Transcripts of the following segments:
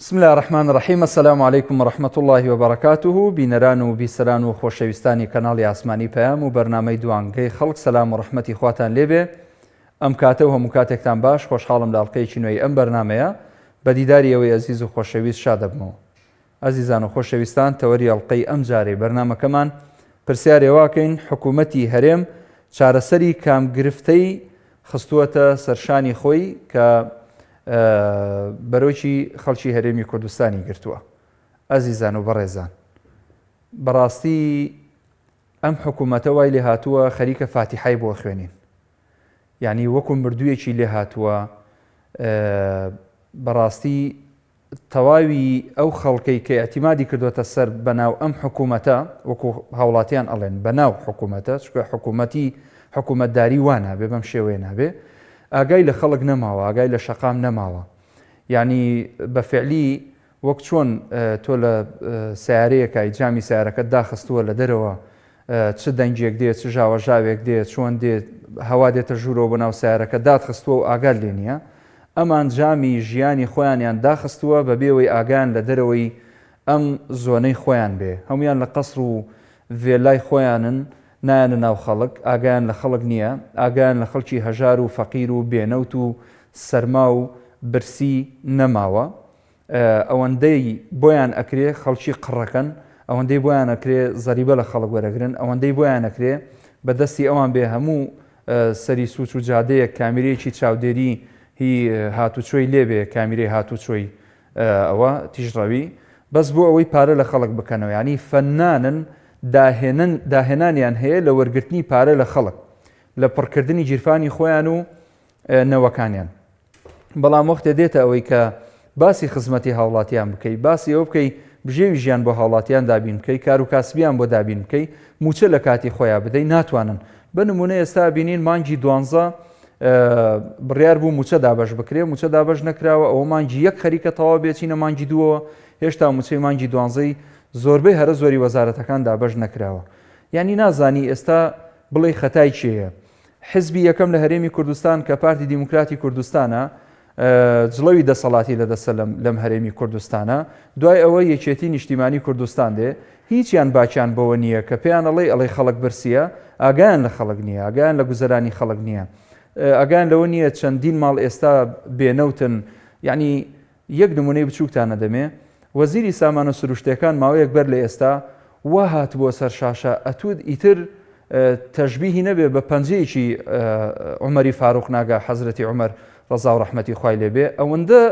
بسم الله الرحمن الرحیم. السلام علیکم ورحمة الله وبركاته. بینەران و بیسەران و خۆشەویستانی کەناڵی ئاسمانی پەیام و بەرنامەی دوانگەی خەڵک، سەلام و ڕەحمەتی خواتان لێبێ. ئەم کاتە و هەموو کاتێکتان باش، خۆشحاڵم لە ئەڵقەیەکی نوێی ئەم بەرنامەیە بە دیداری ئەوەی ئەزیز و خۆشەویست شاد دەبمەوە. ئەزیزان و خۆشەویستان، تەوەری ئەڵقەی ئەم جارەی بەرنامەکەمان پرسیارێ واکەین حکوومەتی هەرێم چارەسەری کام گرفتەی خستووەتە سەرشانی خۆی کە بەرۆکی خەڵکی هەرێمی کوردستانی گرتووە. ئەزیزان و بەڕێزان، بەڕاستی ئەم حکوومەتە وای لێ هاتووە خەریکە فاتیحای بۆ خوێنین، یعنی وەکو مردوویەکی لێ هاتووە. بەڕاستی تەواوی ئەو خەڵکەی کە ئەتیمادی کردوێتە سەر بەناو ئەم حکوومەتە، وەکو هاوڵاتیان ئەڵێن بەناو حکوومەتە، چکە حکوومەتداری وان نابێ، بەم شێوەیە نابێ، ئاگای لە خەڵک نەماوە، ئاگای لە شەقام نەماوە. یعنی بەفعلی وەک چۆن تۆ لە سیارەیەکای جامی سیارەکەت داخستووە لە دەرەوە، چ دەنگێک دێت، چ ژاوەژاوێک دێت، چۆن دێت هەوا دێتە ژوورەوە بەناو سیارەکە دادخستووە و ئاگار لێ نییە. ئەمان جامی ژیانی خۆیانیان داخستووە بەبێەوەی ئاگان لە دەرەوەی ئەم زۆنەی خۆیان بێ. هەمویان لە قەسر و ڤێلای خۆیانن، نایانە ناو خەڵک، ئاگیان لە خەڵک نییە، ئاگیان لە خەڵکی هەژار و فەقیر و بێنەوت و سەرما و برسی نەماوە. ئەوەندەی بۆیان ئەکرێ خەڵکی قڕەکەن، ئەوەندەی بۆیان ئەکرێ زەریبە لە خەڵک وەرەگرن، ئەوەندەی بۆیان ئەکرێ بەدەستی ئەوان بێ هەموو سەری سوچ و جادەیەک کامیرەیەکی چاودێری هی هاتوچۆی لێبێ، کامیرەی هاتوچۆی ئەوە تیژڕەوی، بەس بۆ ئەوەی پارە لە خەڵک بکەنەوە. یعنی فەنانن داهێنانیان هەیە لە وەرگرتنی پارە لە خەڵک، لە پڕکردنی جیرفانی خۆیان و نەوەکانیان. بەڵام وەختێ دێتە ئەوەی کە باسی خزمەتی هاوڵاتیان بکەی، باسی ئەوە بکەی بژێوی ژیان بۆ هاوڵاتیان دابین بکەی، کار و کاسبیان بۆ دابین بکەی، موچە لە کاتی خۆیان بدەی، ناتوانن. بە نمونە ئێستا بینین مانگی 12 بڕیار بوو موچە دابەش بکرێ، موچە دابەش نەکراوە، ئەوە مانگی یەک خەریکە تەواو بێچینە مانگی دووەوە، هێشتا موچەی مانگی 12 زۆربەی هەرە زۆری وەزارەتەکان دابەش نەکراوە. یعنی نازانی ئێستا بڵێ خەتای چێیە. حزبی یەکەم لە هەرێمی کوردستان کە پارتی دیموکراتی کوردستانە، جڵەوی دەسەڵاتی لەدەسە لەم هەرێمی کوردستانە، دوای ئەوە یەکێتی نیشتیمانی کوردستان دێ، هیچیان باچیان بەوە نییە کە پێیان ئەڵێ خەڵک برسیە، ئاگایان لە خەڵک نییە، ئاگایان لە گوزەرانی خەڵک نییە، ئاگایان لەوە نییە چەندین ماڵ ئێستا بێنەوتن. یعنی یەک نمونەی بچووکتانە دەمێ، وەزیری سامانە سروشتەکان ماوەیەک بەر لە ئێستا وا هات بۆ سەر شاشە، ئەتود ئیتر تەشبیهی نەبێ بە پەنجەیەکی عومەری فاروق ناگا، حەزرەتی عومەر ڕەزا و ڕەحمەتی خوای لێبێ، ئەوەندە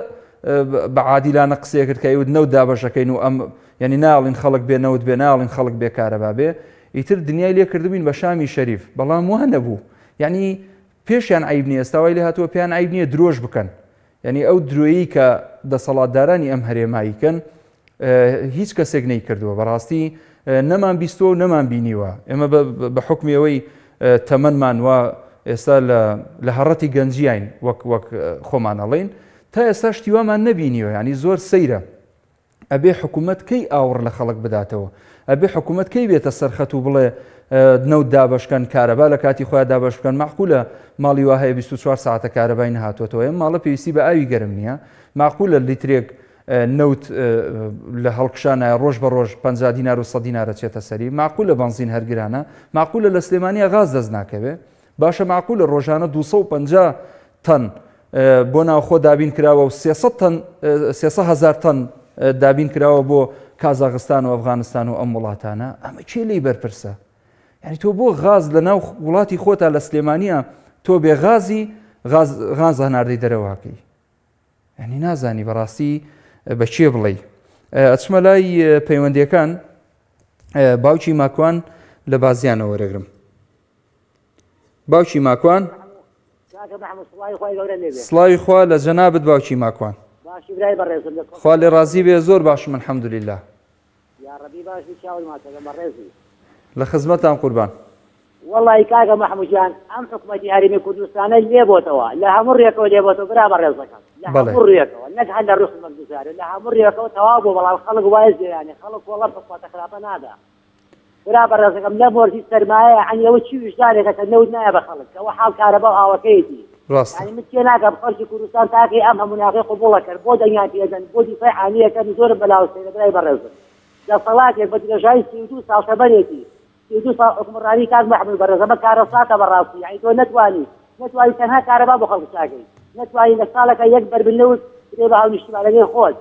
بە عادیلانە قسەیە کرد کە ئەیود نەوت دابەشەکەین و ئەم یعنی ناڵین خەڵک بێ نەوت بێ، ناڵین خەڵک بێکارەبا بێ. ئیتر دنیای لێ کردبووین بە شامی شەریف، بەڵام وان نەبوو. یعنی پێشیان عیب نییە، ئێستا وای لێ هاتووە پێیان عیب نییە درۆژ بکەن. یعنی ئەو درۆیی کە دەسەڵاتدارانی ئەم هەرێماییکەن هیچ کەسێک نەیکردووە. بەڕاستی نەمان بیستووە و نەمان بینیوە. ئێمە بە حکمی ئەوەی تەمەنمان وە ئێستا لە هەڕەتی گەنجیین وەک خۆمان ئەڵێن، تا ئێستا شتیوامان نەبینیوە. یعنی زۆر سەیرە. ئەبێ حکوومەت کەی ئاوڕ لە خەڵک بداتەوە، ئەبێ حکوومەت کەی بێتە سەرخەت و بڵێ نەوت دابەشکەن، کارەبا لە کاتی خۆیان دابەش بکەن. معقولە ماڵی وا هەیە 24 ساعتە کارەبای نەهاتوێتەوە، ئێمە ماڵە پێویستی بە ئاوی گەرم نییە، معقولە لیترێک نەوت لە هەڵکشانە ڕۆژ بە ڕۆژ 50 دینار و 100 دینارە چێتە سەری، معقولە بەنزین هەرگرانە، معقولە لە سلێمانیە غاز دەست ناکەوێ، باشە معقولە ڕۆژانە 250 تەن بۆ ناوخۆ دابین کراوە و 300,000 تەن دابین کراوە بۆ کازاغستان و ئەفغانستان و ئەم وڵاتانە. ئەمە چێ لی بەرپرسە؟ یعنی تۆ بۆ غاز لە ناو وڵاتی خۆتا لە سلێمانیە تۆ بێ غازی غاز هەناردەی دەرەواکەی. یعنی نازانی بەڕاستی بەچێ بڵێ. ئەچمە لای پەیوەندیەکان باوکی ماکوان لە بازیانەوە وەرەگرم. باوکی ماکوان، سڵاوی خوا لە جەنابەت باوکی ماکوان. خوا لێ ڕازی بێ، زۆر باشم الحەمدولله. لە خزمەتان قوربان. والله کاکە محمود جان، ئەم حکوومەتی هەرێمی کوردستانە لێبۆتەوە، لە هەموو ڕێکەوە لێبۆتەوە برا ڕێزەکەم، لە هەموو ڕێکەوە، نەک هەر لە ڕوخ مەگوزارە، لە هەموو ڕێکەوە تەواو بوو. بەڵام خەڵک وایە زێرانێ، خەڵک وەڵە بخواتە خراپە نادا. برا ڕێزەکەم لە مۆرجی سەرمایە عەنیەوە چی ویژدارێکە کە نەوت نایە بە خەڵک، ئەوە حاڵ کارەبا و ئاوەکەیەتی ڕاستە يعني متي ناقب خرج كردستان تاكي أم هموناقي قبولة كر بود أنيان تيزن بود دفاع عالية كان زور بلاوسين براي برزن لا صلاة بدي جاي سيدو سال شبنيتي سيدو سال حكم الراني كان محمود برزن ما كارصاته براسي يعني تو نتواني تنها كهرباء بخلق ساقي نتواني لسالك يكبر بالنوز يبقى الاجتماعي خود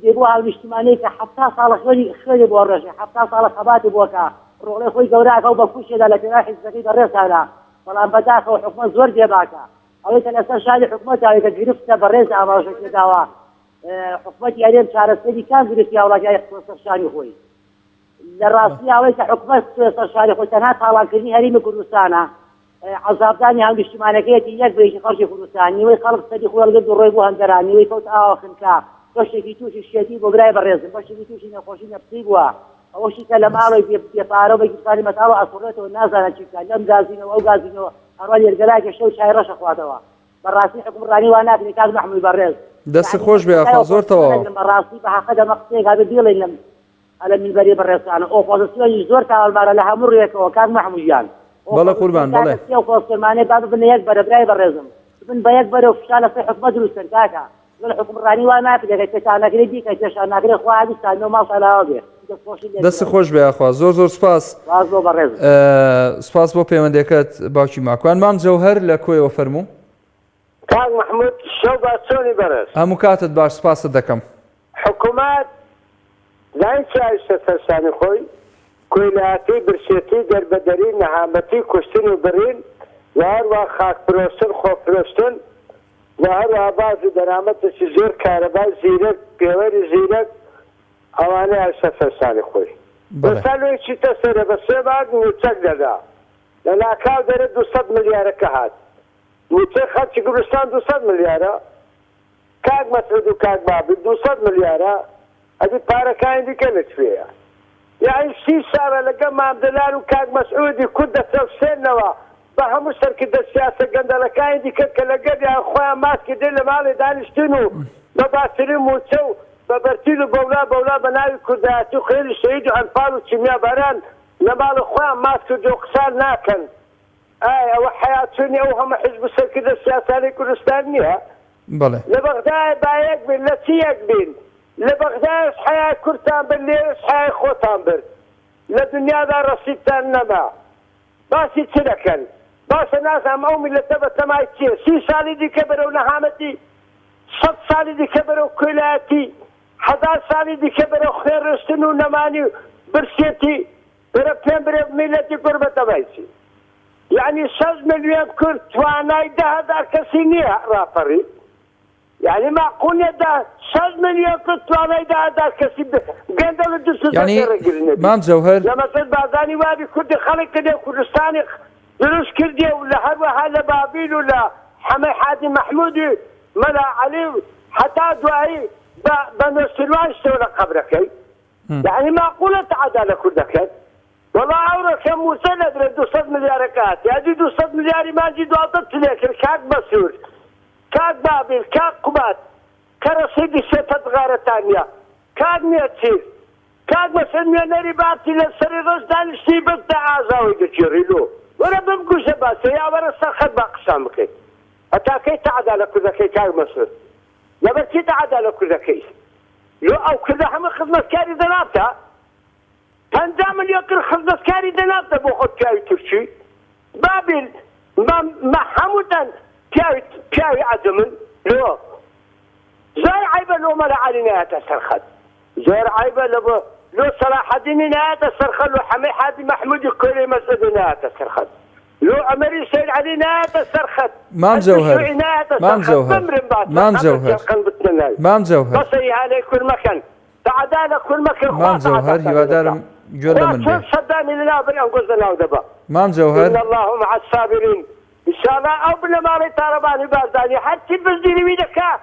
يبقى الاجتماعي حتى صال خير بورش حتى صال خبات بوكا روغلي خوي جوراك او بكوش هذا لكن راح يستفيد الرئيس هذا والله بداك وحكومه زور ديباكا او الاساس شادي حكومتها هي جرفت بالرئيس اما شو كذا حكومتي اليوم شهر السنه كان جرفت يا ولاد يختصر شاني خوي الراسيه او حكومه شاني خوي تنها طالع كني هريم كردستان عذاب داني هم اجتماعيتي يك بيش خرج كردستاني ويخلق صدي خويا القد الريبو هندراني ويفوت خنكا بشكي توش الشتي وبراي برز بشكي توش نخوشي نبطيبوا أول شيء كلام على يطاروا بيجي مسألة أصورته والناس أنا شيء كلام جازينه أو جازينه أروي الجلاك الشو شاي رش أخواته براسي حكم راني وأنا كني كاز محمود برز دست خوش بيا خازور توا براسي بحقد مقصي هذا ديل إنهم على من بري برز أنا أو فاضسيون يزور تعال مرة لها مريك وكاز محمود جان بلا قربان بلا أو فاضس ماني بعد بني يكبر براي برزم بن بيكبر وفشل في حكم دروسن كاكا الحكم الراني وأنا كني كتشانا كني دي كتشانا كني خواهد استانو ما صلاة به دەست خۆش بێخوا زۆر سپاس سپاس بۆ پەیوەندەکەت باوکی ماکوان مام جەوهەر لە کۆیەوە فەرموو کاک محمود شەو باشۆنی بەرز هەموو کاتت باش سپاست دەکەم حکوومەت لای چاویستە سەرشانی خۆی کۆیلاتی برسێتی دەربەدەری نەهامەتی کوشتن و برین و هەروە خاکفرۆشتن خۆفرۆشتن و هەروە بازی دەرامەتێکی زۆر کارەبای زیرەک پێوەری زیرەک ئەوانە هەر سەرشانی خۆی بەسەلوێکی تەسەرە بە سێ مانگ موچەک دەدا لە لاکاو دەرە 200 ملیارەکە هات موچەی خەڵکی کوردستان 200 ملیارە کاک مەسعود و کاک بابی 200 ملیارە ئەدی پارەکانی دیکە لەکوێیە یعنی 30 ساڵە لەگەڵ مامدەلار و کاک مەسعودی کورد دەسەوسێنەوە بە هەموو سەرکردە سیاسە گەندەڵەکانی دیکە کە لەگەڵیان خۆیان ماسکی دێ لە ماڵی دانیشتن و بە باشترین موچە و بەبەرتیل و بەولا بە ناوی کوردایەتی و خێری شەهید و ئەنفال و چیمیا بەران لە ماڵی خۆیان ماست کرد و قسان ناکەن ئەوە حیاتچوونی ئەو هەموو حیزب سەرکردە سیاسانی کوردستان نییە لە بەغدای بایەک بین لە چی یەک بین لە بەغدایش حیای کوردتان برد لێرەش حیای خۆتان برد لە دنیادا ڕەسیدتان نەما باسی چ دەکەن باشە نازانم ئەو میلەتە بە تەمای چییە 30 ساڵی دیکە بەرەو نەهامەتی 100 ساڵی دیکە بەرەو کۆیلایەتی 1000 ساڵی دیکە بەرەو خوێڕشتن و نەمانی و برسێتی بەرە پێم برێ میلەتی کورد بە تەمای چی یعنی 6 ملیۆن کورد توانای 10,000 کەسی نییە ڕاپەڕی یعنی معقول نیە 6 ملیۆن کورد توانای 10,000 کەسی گەندەڵ و دوسوزەرەگرنێت مام جەوهەر لە مەسەد بازانی وابی کوردی خەڵک کردێ کوردستانی دروست کردێ و لە هەروەها لە بابیل و لە حەمەی حادی مەحمودی مەلا عەلی و حتا دوایی بە نۆسیروان شتەوە لە قەبرەکەی یعنی معقولە تعادا لە کوردەکەت وەڵا ئەوڕۆکە موسە لەدرێت 200 ملیارەکە هات یادی 200 ملیاری مانجی دواتر چلێ کرد کاک بەسوور کاک بابیل کاک قوبات کە ڕەسیدی سێتە غارەتان نییە کاک میەچیر کاک مەسەد میێنەری باتی لە سەری ڕۆژ دانیشتی بەستە ئازاوی دەچێڕیلۆ وەرە بمگوشە باسە یا وەرە سەرخەت با قسان بکەیت هەتاکەی تعادا لە کوردەکەی کاک مەسعود لەبەر چی تعادا لە کوردەکەی لۆ ئەو کوردە هەموو خزمەتکاری دەنابتە 50 ملیۆن کرد خزمەتکاری دەنابتە بۆ خۆت پیاوی تورکی بابیل هەمووتان پیاوی عەجەمن لۆ زۆر عەیبە لۆ مەلا عەلی نایەتە سەرخەت زۆر عەیبە لۆ سەلاحەدینی نایەتە سەرخەت لۆ حەمەی حادی مەحمودی کۆرەی مەسعود نایەتە سەرخەت لو أمري سيد علي نهاية السرخت مام جوهر مام جوهر بصي على كل مكان تعدال كل مكان مام جوهر يوادارم جل من بيه صدامي لنا بني أنقذنا ودبا مام جوهر إن الله مع الصابرين إن شاء الله أو بنا مالي طارباني بازاني حتى بزديني بيدكا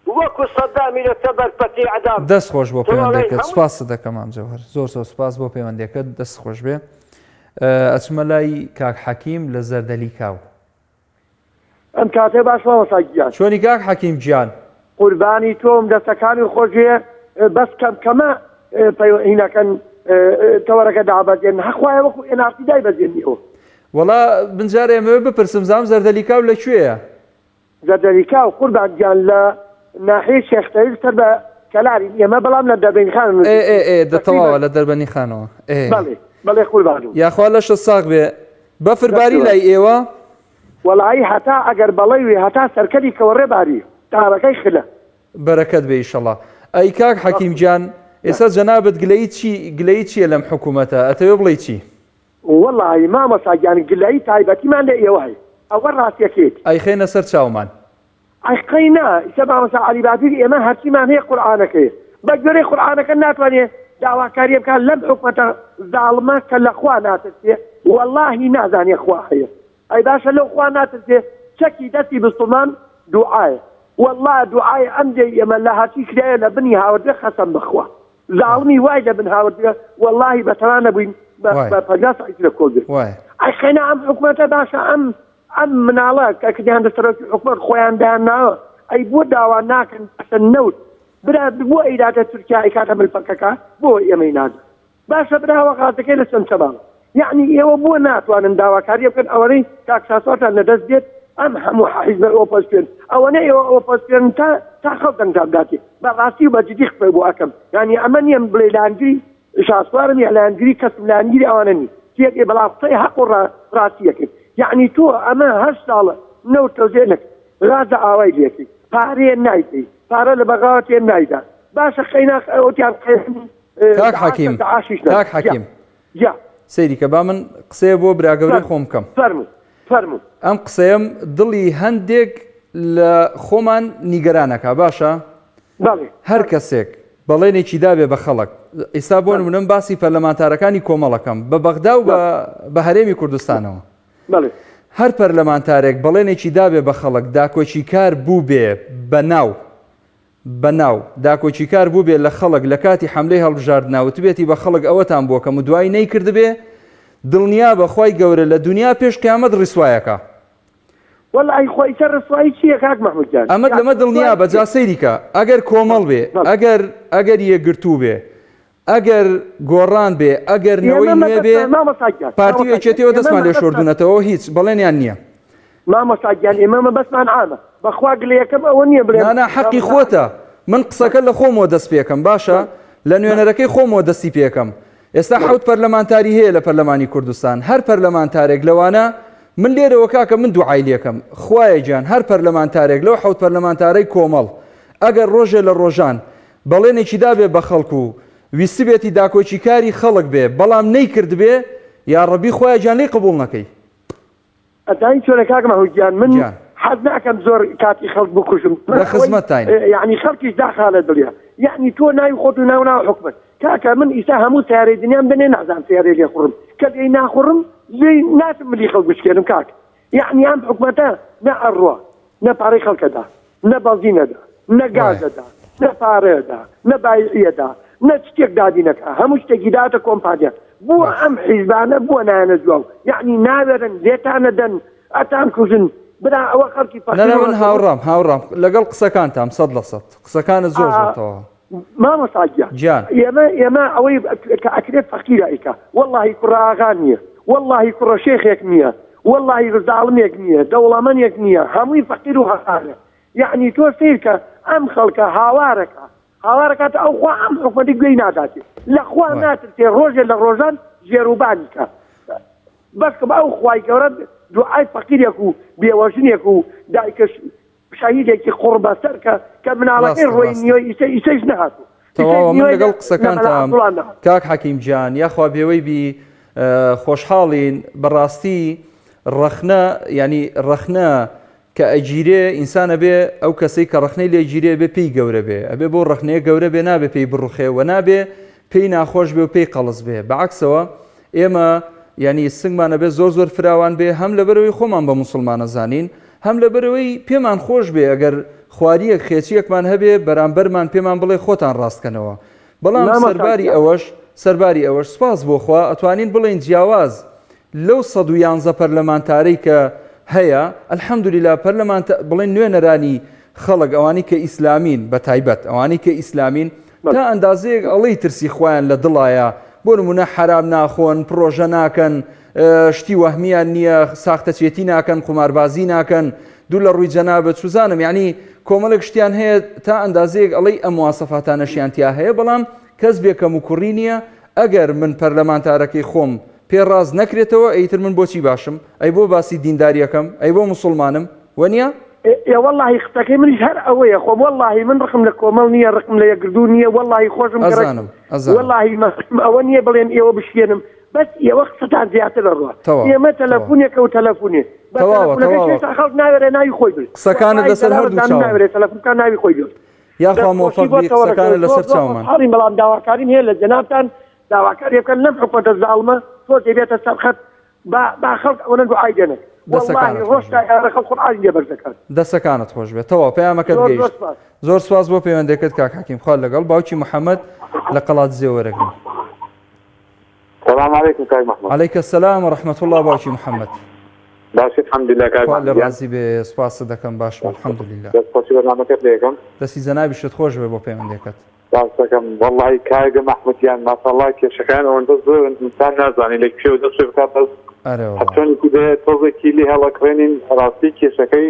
وەکو سەدامی لە تەبەرپەتی عەدام دەست خۆش بۆ پەیوەندەکەت سپاس دەکەم مام جەوهەر زۆر سپاس بۆ پەیوەندەکەت دەست خۆش بێ ئەچمە لای کاک حەکیم لە زەردەلی کاو ئەم کاتێ باشەوە ساگیان چۆنی کاک حەکیم گیان قوربانی تۆم دەستەکانی خۆشیە بەس کەمکەمە هینەکەن تەوەرەکە دابەزێن هەخوایە وەکو ئێنارتی دای بەزێنیەوە وەڵا بنجارە ئێمەوە بپرسم زام زەردەلی کاو لەکوێیە زەردەریکا و قوربان گیان لە ناحیە شێختەویل سەر بە کەلاری ئێمە بەڵام لە دەربەنی خان دەتەواوە لە دەربەنی خانەوە بەڵێ قوربان یاخوا لەشە ساغ بێ بەفرباری لای ئێوە وەڵایی هەتا ئەگەر بەڵێ وێ هەتا سەرکەری کەوەڕێ باری تارەکەی خلە بەرەکەت بێ ئیشەڵڵا. ئەی کاک حەکیم گیان ئێستا جەنابەت گلەی چییە لەم حکوومەتە ئەتەوێ بڵێ چی؟ وەڵی مامەساگیان گلایی تایبەتیمان لە ئێوە هەیە ئەوە ڕاستیەکێت ئەی خێنە سەر چاومان ئەیقەینا ئیسە مامەسا عەلیبادر ئێمە هەرچیمان هەیە قورئانەکەیە بە گوێرەی قورئانەکە ناتوانێت داواکاری بکات لەم حکومەتە زاڵمە کە لە خوا ناترسێ وەڵاهی نازانێ خوا هەیە ئەی باشە لەو خوا ناترسێ چەکی دەستی بستومان دوعایە والله دوعای ئەم دەی ئێمە لە هاچی کرایە لە بنی هاوردە خەسەم بخوا زاڵمی وای لە بن هاوردە واللهی بەتەوان نەبووین بە 50 ساعت لە کۆ گرت ئەیقەینا ئەم حکومەتە باشە ئەم مناڵە کە کردیان دەسەرەوەی حکومەت خۆیان دایانناوە ئەی بۆ داوا ناکەن نەوت برا بۆ ئەیداتە تورکیا کاتە ملپەکەکە بۆ ئێمەی نازن باشە براوە قاتەکەی لە چەند چەباڵ یعنی ئێوە بۆ ناتوانن داواکاری بکەن ئەوەی تاکساسۆتان لەدەست دێت ئەم هەموو حیزب ئۆپۆزیسیۆن ئەوەنە ئێوە ئۆپۆزیسیۆن تا خەڵکن تابداتی بەڕاستی و بەجددی قسەی بۆ ئەەکەم یعنی ئەمە نییە بڵێ لانگری شاسوارم یا لانگری کەسم لانگیری ئەوانە نی تێگەی بەڵام قسەی حەق و ڕاستیەکەی یعنی تۆ ئەمە 8 ساڵە نەوت تۆزێنێک غازە ئاوای لێکی پارەیە نایدەی پارە لە بەغاوەتێ نایدا باشە خەینا ئەوتیان کاک حەکیم سەیری کە با من قسەیە بۆ براگەورەی خۆم بکەم فەرموو ئەم قسەیەم دڵی هەندێک لە خۆمان نیگەرانەکە باشە هەر کەسێک بەڵێنێکی دابێ بە خەڵک ئێستا بۆ نمونە باسی پەرلەمانتارەکانی کۆمەڵەکەم بە بەغدا و بە هەرێمی کوردستانەوە هەر پەرلەمانتارێک بەڵێنێکی دابێ بە خەڵک داکۆچی کار بوو بێ بەناو داکۆچی کار بوو بێ لە خەڵک لە کاتی حملەی هەڵبژاردناوت بێتی بە خەڵک ئەوەتان بووە کە دوای نەیکرد بێ دڵنیا بەخوای گەورە لە دنیا پێش قیامەت ڕیسوایەکە وەڵی خۆی سەر ڕسوایی چییە کاک مەحموود جان ئەمە لەمە دڵنیا بە جا سەیریکە ئەگەر کۆمەڵ بێ ئەگەر یەکگرتوو بێ ئەگەر گۆڕان بێ ئەگەر نەوەی نوێ بێ پارتی وێچێتەوە دەستمان لێ شۆردونەتەوە هیچ بەڵێنیان نییە مامۆستاگیان ئێمەمە بەسمان عامە بەخوا گلەیەکەم ئەوە نییە بڵێ نانا حەقی خۆتە من قسەکە لە خۆمەوە دەست پێکەم باشە لە نوێنەرەکەی خۆمەوە دەستی پێکەم ئێستا 7 پەرلەمانتاری هەیە لە پەرلەمانی کوردستان هەر پەرلەمانتارێک لەوانە من لێرەوە کاکە من دوعای لێکەم خوایە گیان هەر پەرلەمانتارێک لەو 7 پەرلەمانتارەی کۆمەڵ ئەگەر ڕۆژێ لە ڕۆژان بەڵێنێکی دابێ بە خەڵکو و ویستی بێتی داکۆچی کاری خەڵک بێ بەڵام نەیکرد بێ یا ڕەبی خوایە گیان لێی قبوڵ نەکەی ئەدای چۆنە کاک مەحموود گیان من حەز ناکەم زۆر کاتی خەڵک بکوژم لە خزمەتتاین یعنی خەڵکیش داخالە دڵیا یعنی تۆ ناوی خۆت و ناو حکومەت کاکە من ئیسا هەموو سیارەی دنیام بنێ نازانم سیارەی لێ خوڕم کە لێی ناخوڕم لێی ناتم ملی خەڵک بشکێنم کاک یعنی ئەم حکومەتە نە ئەڕوا نە پارەی خەڵکەدا نە بەنزینەدا نە گازەدا نە پارەدا نە بایعیەدا نە شتێک دادینەکە هەموو شتێکی داتە کۆمپانیا بۆ ئەم حیزبانە بۆ نایەنە جواو یعنی ناوێرن لێتانە دەن ئەتان کوژن برا ئەوە خەڵکی من هاوڕام لەگەڵ قسەکانتان 100% قسەکانە زۆر زۆرتەوە مامۆستاگیان ئێمە ئەوەی کە ئەکرێت فەقیرە ئیکا وەڵڵاهی کوڕاغان نییە وەڵڵاهی کوڕە شێخێک نییە وەڵڵاهی ڕزاڵمێک نییە دەوڵەمەنێک نییە هەمووی فەقیر و هەسارە یعنی تۆ سیرکە ئەم خەڵکە هاوارەکات ئەوخوا ئەم حکومەتی گوێی ناداتێت لەخوا ناترسێ ڕۆژێ لە ڕۆژان ژێروبانیکە بەسکم ئەو خوای گەورە دوعای فەقیرێک و بێوەژنێک و دایکەش شاهیدێکی قوربەسەر کە مناڵەکەی ڕۆی نیۆی ئیسەیش نهاتوو تەواوە من لەگەڵ قسەکانتان کاک حەکیم گیان یاخوا بێوەی بی خۆشحاڵین بەڕاستی ڕەخنە کە ئەگیرێ ئینسانە بێ ئەو کەسەی کە ڕەخنەی لێ گیرێ بێ پێی گەورە بێ ئەبێ بۆ ڕەخنەیە گەورە بێ نابێ پێی بڕوخێ و نابێ پێی ناخۆش بێ و پێی قەڵس بێ بەعکسەوە ئێمە ینی سنگمانە بێ زۆر فراوان بێ هەم لەبەرەوەی خۆمان بە موسڵمانە زانین هەم لەبەرەوەی پێمان خۆش بێ ئەگەر خواریەک خێچیەکمان هەبێ بەرامبەرمان پێمان بڵێ خۆتان ڕاستکەنەوە بەڵام سەرباری ئەوەش سپاس بۆ خوا ئەتوانین بڵێن جیاواز لەو 111 پەرلەمانتارەی کە هەیە ئەلحەمدولیلا بڵێن نوێنەرانی خەڵک ئەوانی کە ئیسلامین بە تایبەت ئەوانی کە ئیسلامین تا ئەندازەیەک ئەڵەی ترسی خۆیان لە دڵایە بۆ نمونە حرام ناخۆن پرۆژە ناکەن شتی وەهمیان نییە ساختەچێتی ناکەن قوماربازی ناکەن دوو لە ڕووی جەنابەت سوزانم یعنی کۆمەڵێک شتیان هەیە تا ئەندازەیەک ئەڵەی ئەم مواسەفاتانەشیانتیا هەیە بەڵام کەس بێکەم و کوڕی نییە ئەگەر من پەرلەمانتارەکەی خۆم پێڕاز نەکرێتەوە ئەیتر من بۆچی باشم ئەی بۆ باسی دینداریەکەم ئەی بۆ موسڵمانم وەنیە؟ والله خستەکەی منیش هەر ئەوەیە خۆم والله من ڕقم لە کۆمەڵ نییە ڕقم لە یەکردو نییە والله خۆشم والله ئەوە نییە بڵێن ئێوە بشێنم بەس ئێوە قسەتان زیاتر دەڕوە ئێمە تەلەفۆنێکە و تەلەفۆنێ خەڵک ناوێرێ ناوی خۆی برد قسەکانت لەسەر هەردوو چاوم ناوێرێت تەلەفۆنکان ناوی خۆی برد یاخوا مۆفەق بی قسەکانت لەسەر چاومان حاڵی بەڵام داواکارین هەیە لە جەنابتان داواکاری بکەن لەم حکومەتە زاڵمە تۆ دەبێتە سەرخەت با خەڵک ئەوەنە دوعای دێنێت والله ڕۆژتا ئێرە خەڵک قورئانی لێ بەرزەکەن دەستەکانت خۆش بێت تەواو پەیامەکەت گەیشت زۆر سواس بۆ پەیوەندەکەت کاک حەکیم خوا لەگەڵ باوکی محەممەد لە قەڵات زێوەرەگرن. السلام عليكم كاك محمد. عليك السلام ورحمة الله باوکی محەممەد. باشی الحمد لله كاك محمد. لە ڕازی بێ سپاس دەکەم باش الحمد لله. دەستخۆشی بەرنامەکەت لێ یەکەم. دەستی جەنابیشت خۆش بێ بۆ پەیوەندەکەت. باش دەکەم والله کاک محمودیان ماشاءالله کێشەکان ئەوەندە زۆر ئینسان نازانی لە کوێ دەست بکات بەس حتۆنێکی دەیە تۆزێکی لێ هەڵەکڕێنین ڕاستی کێشەکەی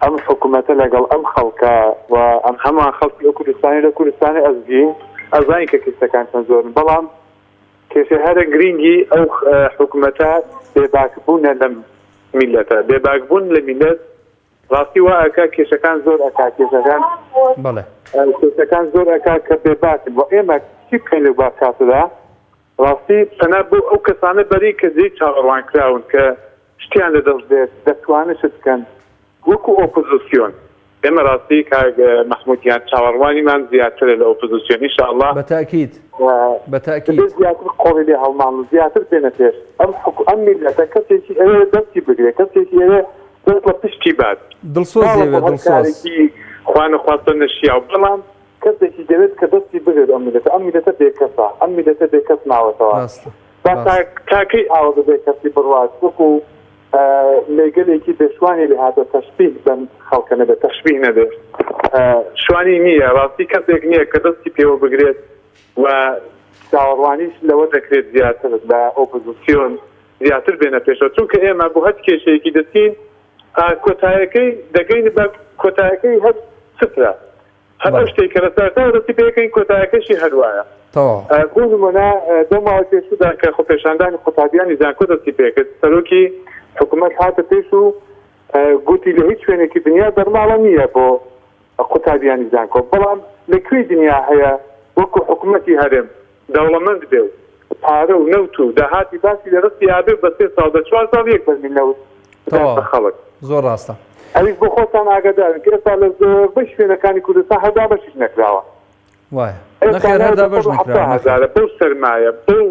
ئەم حکوومەتە لەگەڵ ئەم خەڵکە و ئەم هەمان خەڵکی کوردستانی لە کوردستانی ئەزگین ئەزانی کە کێشەکان چەند زۆرن بەڵام کێشە هەرە گرنگی ئەو حکوومەتە بێباکبوونە لە میلەتە بێباکبوون لە میلەت ڕاستی وا ئەکا کێشەکان زۆر ئەکا کێشەکان زۆر ئەکا کە بێباکن بۆ ئێمە چی بکەین لە باکاتدا ڕاستی تەنە بۆ ئەو کەسانە بەری کە زی چاوەڕوان کراون کە شتیان لە دەست دێت دەتوانن شت بکەن وەکو ئۆپۆزیسیۆن ئێمە ڕاستی کاک محمودیان چاوەڕوانیمان زیاترە لە ئۆپۆزیسیۆن ئینشاءالله بەتاکید زیاتر قۆڵی لێ هەڵمان و زیاتر بێنە پێش ئەم میلەتە کەسێکی ئەوێ دەستی بگرێت کەسێکی ئەوێ دەست لە پشتی بات دڵسۆزی دڵسۆزی خوانە خواستە نەشیا و بەڵام کەسێکی دەوێت کە دەستی بگرێت ئەم میلەتە بێکەسە ئەم میلەتە بێکەس ناوەتەوە تاکەی ئاوە ببێت کەسی بڕوات وەکو لێگەلێکی دەشوانی لە هاتە تەشبیه بەم خەڵکە نەبێت تەشبیه نەبێت شوانی نییە ڕاستی کەسێک نییە کە دەستی پێوە بگرێت و چاوەڕوانیش لەوە دەکرێت زیاتر لە ئۆپۆزیسیۆن زیاتر بێنە پێشەوە چونکە ئێمە بۆ هەر کێشەیەکی دەستین کۆتایەکەی دەگەین بە کۆتایەکەی هەر سفرە هەر ئەو شتێک کە لەسەرتاوە دەستی پێەکەین کۆتایەکەشی هەروایە بۆ نمونە دۆ ماوە پێشودا کە خۆپێشاندانی قوتابیانی زانکۆ دەستی پێکرد سەرۆکی حکوومەت هاتە پێش و گوتی لە هیچ شوێنێکی دنیا دەرماڵە نییە بۆ قوتابیانی زانکۆ بەڵام لەکوێ دنیا هەیە وەکو حکوومەتی هەرێم دەوڵەمەند بێ و پارە و نەوت و داهاتی باسی لە ڕستی ئابێ بە 3 ساڵ 4 ساڵ یەک بەرمی نەوت خەڵک زۆر ڕاستە ئەویش بۆ خۆتان ئاگادارن کە ئێستا لە زۆر بەش شوێنەکانی کوردستان هەردا بەشیش نەکراوە وایە نەخێر هەردا بەش نەکراوە بەو سەرمایە بەو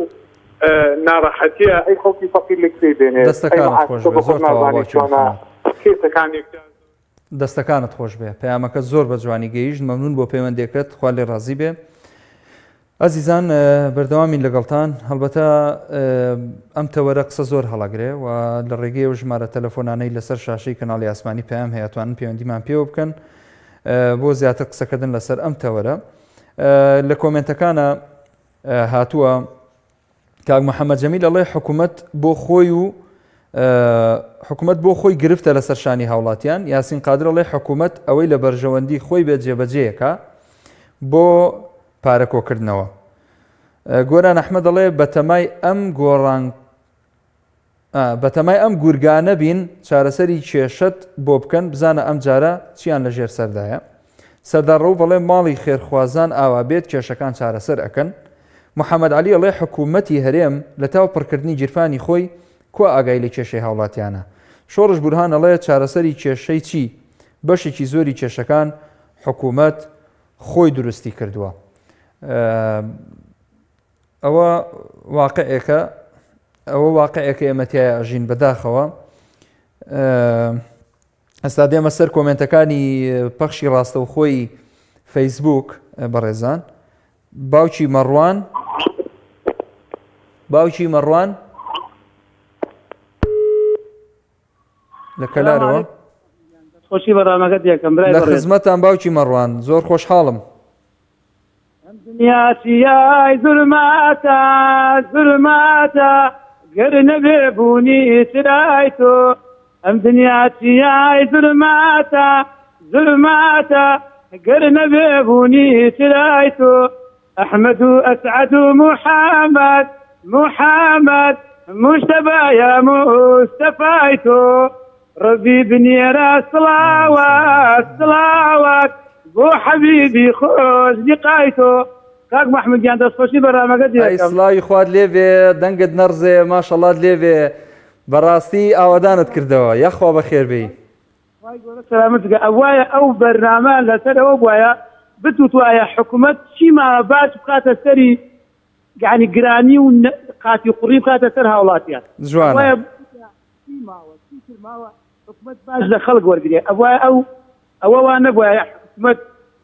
ناڕەحەتیە ئەی خەڵکی فەقیر لەکوێ بێنێت دەستەکانت خۆش بێ زۆر کێسەکانی دەستەکانت خۆش بێ پەیامەکە زۆر بە جوانی گەیشت مەمنون بۆ پەیوەندێکت خوا لێ ڕازی بێ ئەزیزان بەردەوامین لەگەڵتان هەڵبەتە ئەم تەوەرە قسە زۆر هەڵەگرێ و لە ڕێگەی و ژمارە تەلەفۆنانەی لەسەر شاشەی کەناڵی ئاسمانی پەیام هەیەتوانن پەیوەندیمان پێوە بکەن بۆ زیاتر قسەکردن لەسەر ئەم تەوەرە لە کۆمنتەکانە هاتووە کاک محەممەد جەمیل ئەڵێ حکوومەت بۆ خۆی گرفتە لەسەر شانی هاوڵاتیان یاسین قادر ئەڵێ حکوومەت ئەوەی لە بەرژەوەندی خۆی بێت جێبەجێیەکە بۆ پارەکۆکردنەوە گۆران ئەحمەد دەڵێ بەتەمای ئەم گورگانە بین چارەسەری کێشەت بۆ بکەن بزانە ئەم جارە چیان لە ژێر سەردایە سەردارڕەو بەڵێ ماڵی خێرخوازان ئاوا بێت کێشەکان چارەسەر ئەکەن محەممەد علی ئەڵێ حکوومەتی هەرێم لە تاو پڕکردنی گیرفانی خۆی کوا ئاگای لە کێشەی هاوڵاتیانە شۆڕش بورهان ئەڵێ چارەسەری کێشەی چی بەشێکی زۆری کێشەکان حکوومەت خۆی دروستی کردووە ئەوە واقعەکە ئێمەتیایە ئەژین بەداخەوە ئەستا دێمە سەر کۆمنتەکانی پەخشی ڕاستەوخۆی فەیسبوک بەڕێزان باوکی مەڕوان لە کەلارەوە خۆشی بەڕامەکەت یەکەم لە خزمەتان باوکی مەڕوان زۆر خۆشحاڵم دنیاتیای زولماتە گەر نەبێ بوونی ترای تۆ ام دنياتي يا ظلماتا ظلماتا قرنا بيبوني تلايتو احمد اسعد محمد محمد مجتبى يا مصطفيتو ربي بنيرا صلوات صلوات بو حبيبي خوش لقايتو كاك محمد جان دەستخۆشی بەرنامەکە ئەی سڵاوی خوارد لێبێ دەنگت نەڕزێ ماشەڵات لێبێ بەڕاستی ئاوادانت کردەوە یەخوا بەخێر بێی سلامتگە ئەوایە ئەو بەرنامە لەسەرەوە بواە بتوتوایە حکوومەت چیماوە باش بکاتە سەری یعنی گرانی و قاتی قوڕی بکاتە سەر هاوڵاتیان جوانە حکوومەت باش لە خەڵک وەرگێ ئەوە وا نەبووە حکوومەت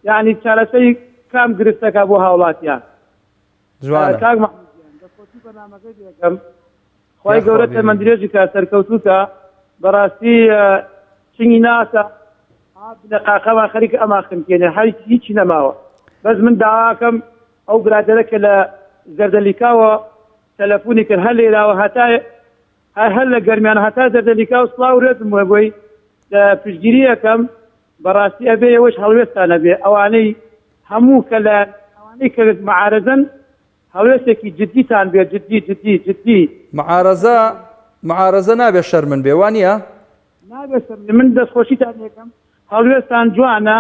یعنی چارەسەری کام گرفتەکە بۆ هاوڵاتیان جوانە کاک محمودیان دەستخۆشی بەرنامەکە دەکەم خی گەورە تەمەندرێژی کا سەرکەوتوتە بەڕاستی چنگی ناسە لە قاقەما خەریکە ئەما خمکێنێ هیچی نەماوە بەس من داواکەم ئەو برادەرە کە لە زەردەلیکاوە تەلەفۆنی کرد هەر لێراوە هەر لە گەرمیان هەتا زەردەلیکا و سڵاو ڕێزم وە بۆی لە پشتگیری یەکەم بەڕاستی ئەبێ ئەوەش هەڵوێستانە بێ ئەوانەی هەموو کە لە ئەوانەی کە معارەزەن هەڵوێستێکی جددیتان بێ جددی معارەزە نابێ شەرمن بێ وانە نابێ شەرمن من دەستخۆشیتان یەکەم هەڵوێستان جوانە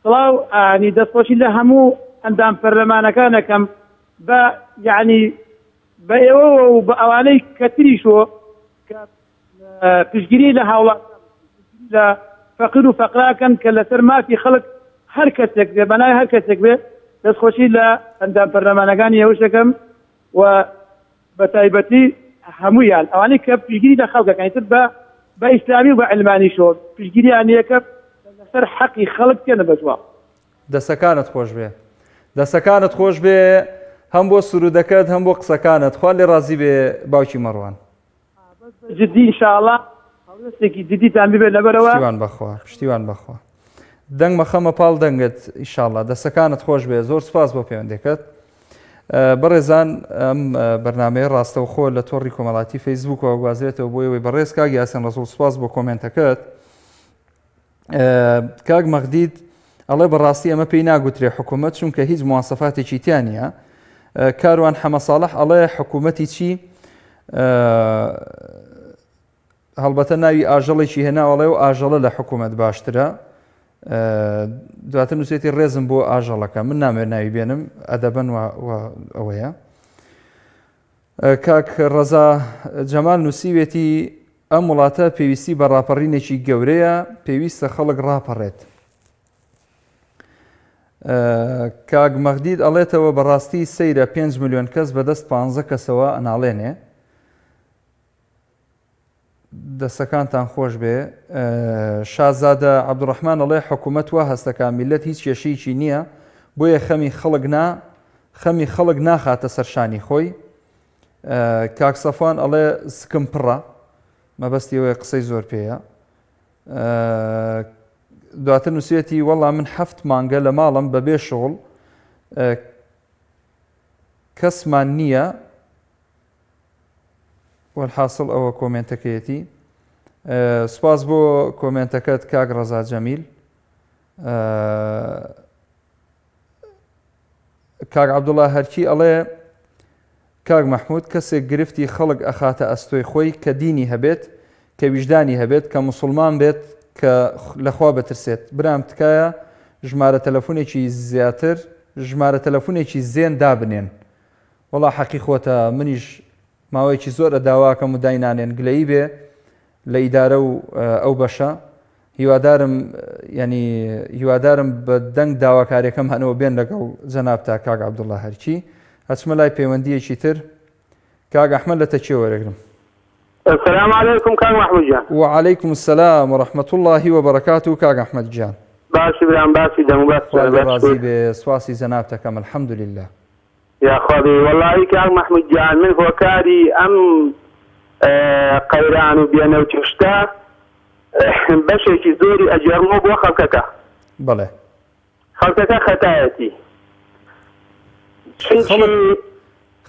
سڵاو ئانی دەستخۆشی لە هەموو ئەندام پەرلەمانەکانەکەم بە یعنی بە ئێوە و بە ئەوانەی کەتریشۆ کە پشتگیری لە هاوڵات لە فەقیر و فەقراکەن کە لەسەر مافی خەڵک هەر کەسێک بێ بەنای هەر کەسێک بێ دەستخۆشی لە ئەندام پەرلەمانەکانی ئێوەشەکەم و بە تایبەتی هەموویان ئەوانەی کە پشتگیری لە خەڵکەکەنیتر بە ئیسلامی و بە علمانی شۆ پشتگیریان یەکە لەسەر حەقی خەڵک تێنە بەجوا دەسەکانت خۆش بێ دەسەکانت خۆش بێ هەم بۆ سرودەکەت هەم بۆ قسەکانت خوا لێ ڕازی بێ باوکی مەڕوان جددی ئینشاءڵڵا هەڵوێستێکی جددیتان ببێت لەبەرەوە پشتیوان بەخوا دەنگ مەخەمە پاڵ دەنگت ئینشاءڵڵا دەسەکانت خۆش بێ زۆر سپاس بۆ پەیوەندەکەت بەڕێزان ئەم بەرنامەیە ڕاستەوخۆ لە تۆڕی کۆمەڵاتی فەیسبووکەوە گوازرێتەوە بۆ ئەوەی بەڕێز کاک یاسین ڕەسوڵ سپاس بۆ کۆمنتەکەت کاک مەغدید ئەڵێ بەڕاستی ئەمە پێی ناگوترێ حکوومەت چونکە هیچ مواسەفاتێکی تیان نیە کاروان حەمە ساڵح ئەڵێ حکوومەتی چی هەڵبەتە ناوی ئاژەڵێکی هێناوەڵێ و ئاژەڵە لە حکوومەت باشترە دواتر نووسێتی ڕێزم بۆ ئاژەڵەکە من نامێت ناوی بێنم ئەدەبەن ئەوەیە کاک ڕەزا جەمال نووسیوێتی ئەم وڵاتە پێویستی بە ڕاپەڕینێکی گەورەیە پێویستە خەڵک ڕاپەڕێت کاک مەغدید ئەڵێتەوە بەڕاستی سەیرە 5 ملیۆن کەس بەدەست 15 کەسەوە ئەناڵێنێ دەستەکانتان خۆش بێ شازادە عەبدوڕەحمان ئەڵێ حکوومەت وا هەستەکان میلەت هیچ کێشەیەکی نییە بۆیە خەمی خەڵک ناخاتە سەرشانی خۆی کاک سەفوان ئەڵێ سکم پڕە مەبەستیەوەی قسەی زۆر پێیە دواتر نووسێتی وەڵام من 7 مانگە لە ماڵم بەبێ شغڵ کەسمان نییە والحاصل ئەوە کۆمنتەکەیەتی سپاس بۆ کۆمنتەکەت کاک ڕەزا جەمیل کاک عەبدوڵڵا هەرچی ئەڵێ کاک مەحموود کەسێک گرفتی خەڵک ئەخاتە ئەستۆی خۆی کە دینی هەبێت کە ویژدانی هەبێت کە موسڵمان بێت کە لەخوا بترسێت برام تکایە ژمارە تەلەفۆنێکی زیاتر ژمارە تەلەفۆنێکی زێن دابنێن وەڵا حەقی خۆتە منیش ماوەیەکی زۆر ئەداواکەم و داینانێن گلەیی بێ لە ئیدارە و ئەو بەشە هیوادارم بە دەنگ داواکاریەکەم هەنەوە بێن لەگەڵ جەنابتا کاک عەبدوڵڵا هەرچی هەچمە لای پەیوەندیەکی تر کاک ئەحمەد لە تەچێ وەرەگرم السلام عليكم كاك محمود جان. وعليكم السلام ورحمة الله وبركاته كاك أحمد جان. باشي برام باشي دمو بس. رازي بسواسي زنابتكم الحمد لله. يا خوي والله كاك محمود جان من فوكاري قيران وبيانا وتشتا بشي زوري أجرمو بو خلقك. بله. خلقك خطايتي.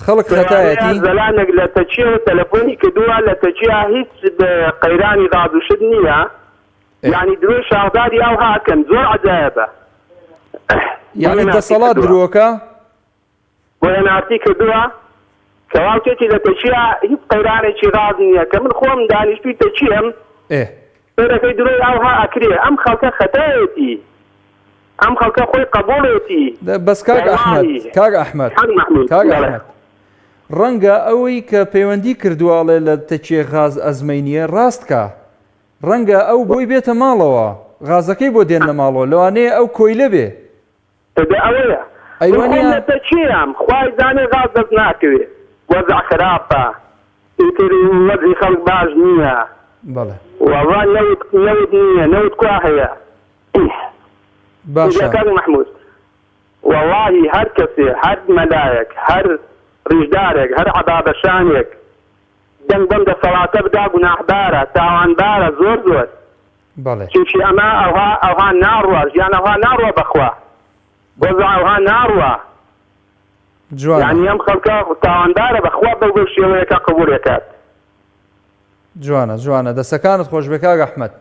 خەڵک خەتایەتی زەلانێک لە تەچیەوە تەلەفۆنی کردووە لە تەچیا هیچ قەیرانی ڕادوشت نییە یعنی درۆی شاغداری ئەو هاکەن زۆر عەجایبە یعنی دەسەڵات درۆکە بۆ هێنارتی کردووە کەواوتێتی لە تەچیا هیچ قەیرانێکی ڕاز نییە کە من خۆم دانیشتووی تەچیم پێرەکەی درۆی ئەوها ئەکرێ ئەم خەڵکە خەتایەتی ئەم خەڵکە خۆی قبوڵێتی بەس کاک ئەحمەد ڕەنگە ئەوەی کە پەیوەندی کردوواڵێ لە تەچێ غاز ئەزمەینیە ڕاستکە ڕەنگە ئەو بۆی بێتە ماڵەوە غازەکەی بۆ دێن لە ماڵەوە لەوانەیە ئەو کۆیلە بێ ئەوەیە ئەیوانە تەچیام خوای زانێ غاز دەست ناکەوێت وەزع خراپە ئیتر وەزعی خەڵک باش نییە بەڵێ والله نەوت نییە نەوت کوا هەیە باشە محمود والله هەر کەسێ هەر مەلایەک هەر ڕیژدارێک هەر عەبابەشانێک دەنگ بەم دەسەڵاتە بدا گوناحبارە تاوانبارە زۆر زۆر چونکی ئەمە ئەوها ناڕوە ژیان ئەوها ناڕوە بەخوا وەزع ئەوها ناڕوە یعنی ئەم خەڵکە تاوانبارە بەخوا بەو شێوەیەکە قبوڵێکات جوانە دەستەکانت خۆش بێ کاک ئەحمەد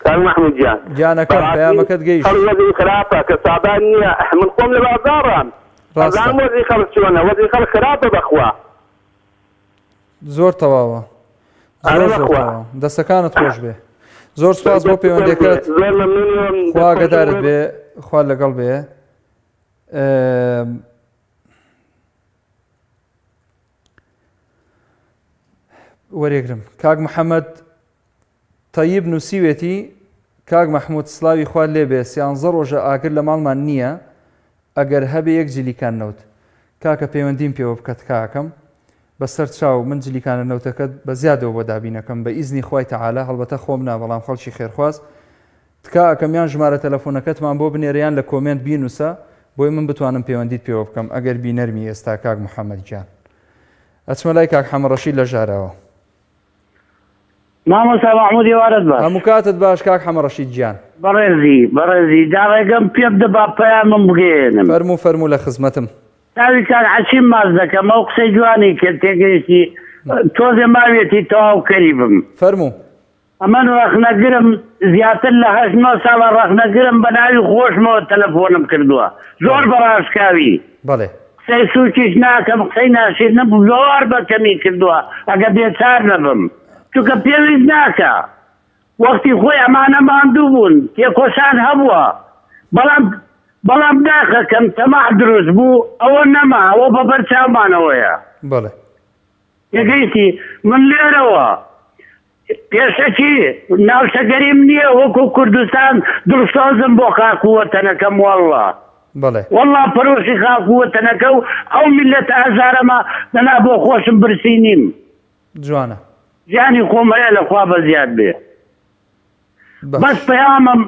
کاک محمود گیان گیانەکەم پەیامەکەت گەیشت وەزعی خراپە کە سادان نییە من خۆم لە بازاڕم ئەزانم وەزعی خەڵک چۆنە وەزعی خەڵک خراپە بەخوا زۆر تەواوە دەستەکانت خۆش بێ زۆر سپاس بۆ پەیوەندیەکەت خوا ئاگادارت بێ خوا لەگەڵ بێ وەرێگرم کاک محەممەد تەیب نووسیوێتی کاک مەحموود سلاوی خوا لێبێ 13 ڕۆژە ئاگر لە ماڵمان نییە ئەگەر هەبێ یەک جلیکان نەوت کاکە پەیوەندیم پێوە بکەت کاکەم بەسەر چاو من جلیکانە نەوتەکەت بە زیادەوە بۆ دابینەکەم بە ئیزنی خوای تەعالا هەڵبەتە خۆم نا بەڵام خەڵکی خێرخواز تکاکەمیان ژمارە تەلەفۆنەکەتمان بۆ بنێریان لە کۆمنت بینوسە بۆی من بتوانم پەیوەندیت پێوە بکەم ئەگەر بینەرمی ئێستا کاک محەممەد گیان ئەچمە لای کاک حەمەڕەشید لە ژارەوە مامۆستا محموودی وارد باش هەموو کاتت باش کاک حەمەڕەشید گیان بەڕێزی داڕێگەم پێ بدە پەیامم بگێنم فەرموو لە خزمەتم تاوی کاک حەچیم ماز دەکەم ئەو قسەی جوانی کرد تێگەیشتی تۆزێ ماوێتی تەواو کەریبم فەرموو ئەمەن ڕەخنەگرم زیاتر لە 8 ساڵە ڕەخنەگرم بە ناوی خۆشمەوە تەلەفۆنم کردووە زۆر بەڕاشکاوی بەڵێ قسەی سوچیش ناکەم قسەی ناشید نەبوو زۆر بەکەمی کردووە ئەگە بێچار نەبم چونکە پێویست ناکە وەختی خۆی ئەمانە ماندوو بوون تێکۆشان هەبووە بەڵام داخەکەم تەماح دروست بوو ئەوە نەما ئەوە بە بەرچاومانەوەیە بەڵێ یەکەیتی من لێرەوە پێشەکی ناوشەگەریم نییە وەکو کوردستان دڵسۆزم بۆ خاکووەتەنەکەم وەڵڵا وەڵڵا پەرۆشی خاکووەتەنەکە و ئەو میلەتە ئەزارەمە دەنا بۆ خۆشم برسی نیم جوانە ژیانی خۆمەیە لەخوا بە زیاد بێ بەس پەیامم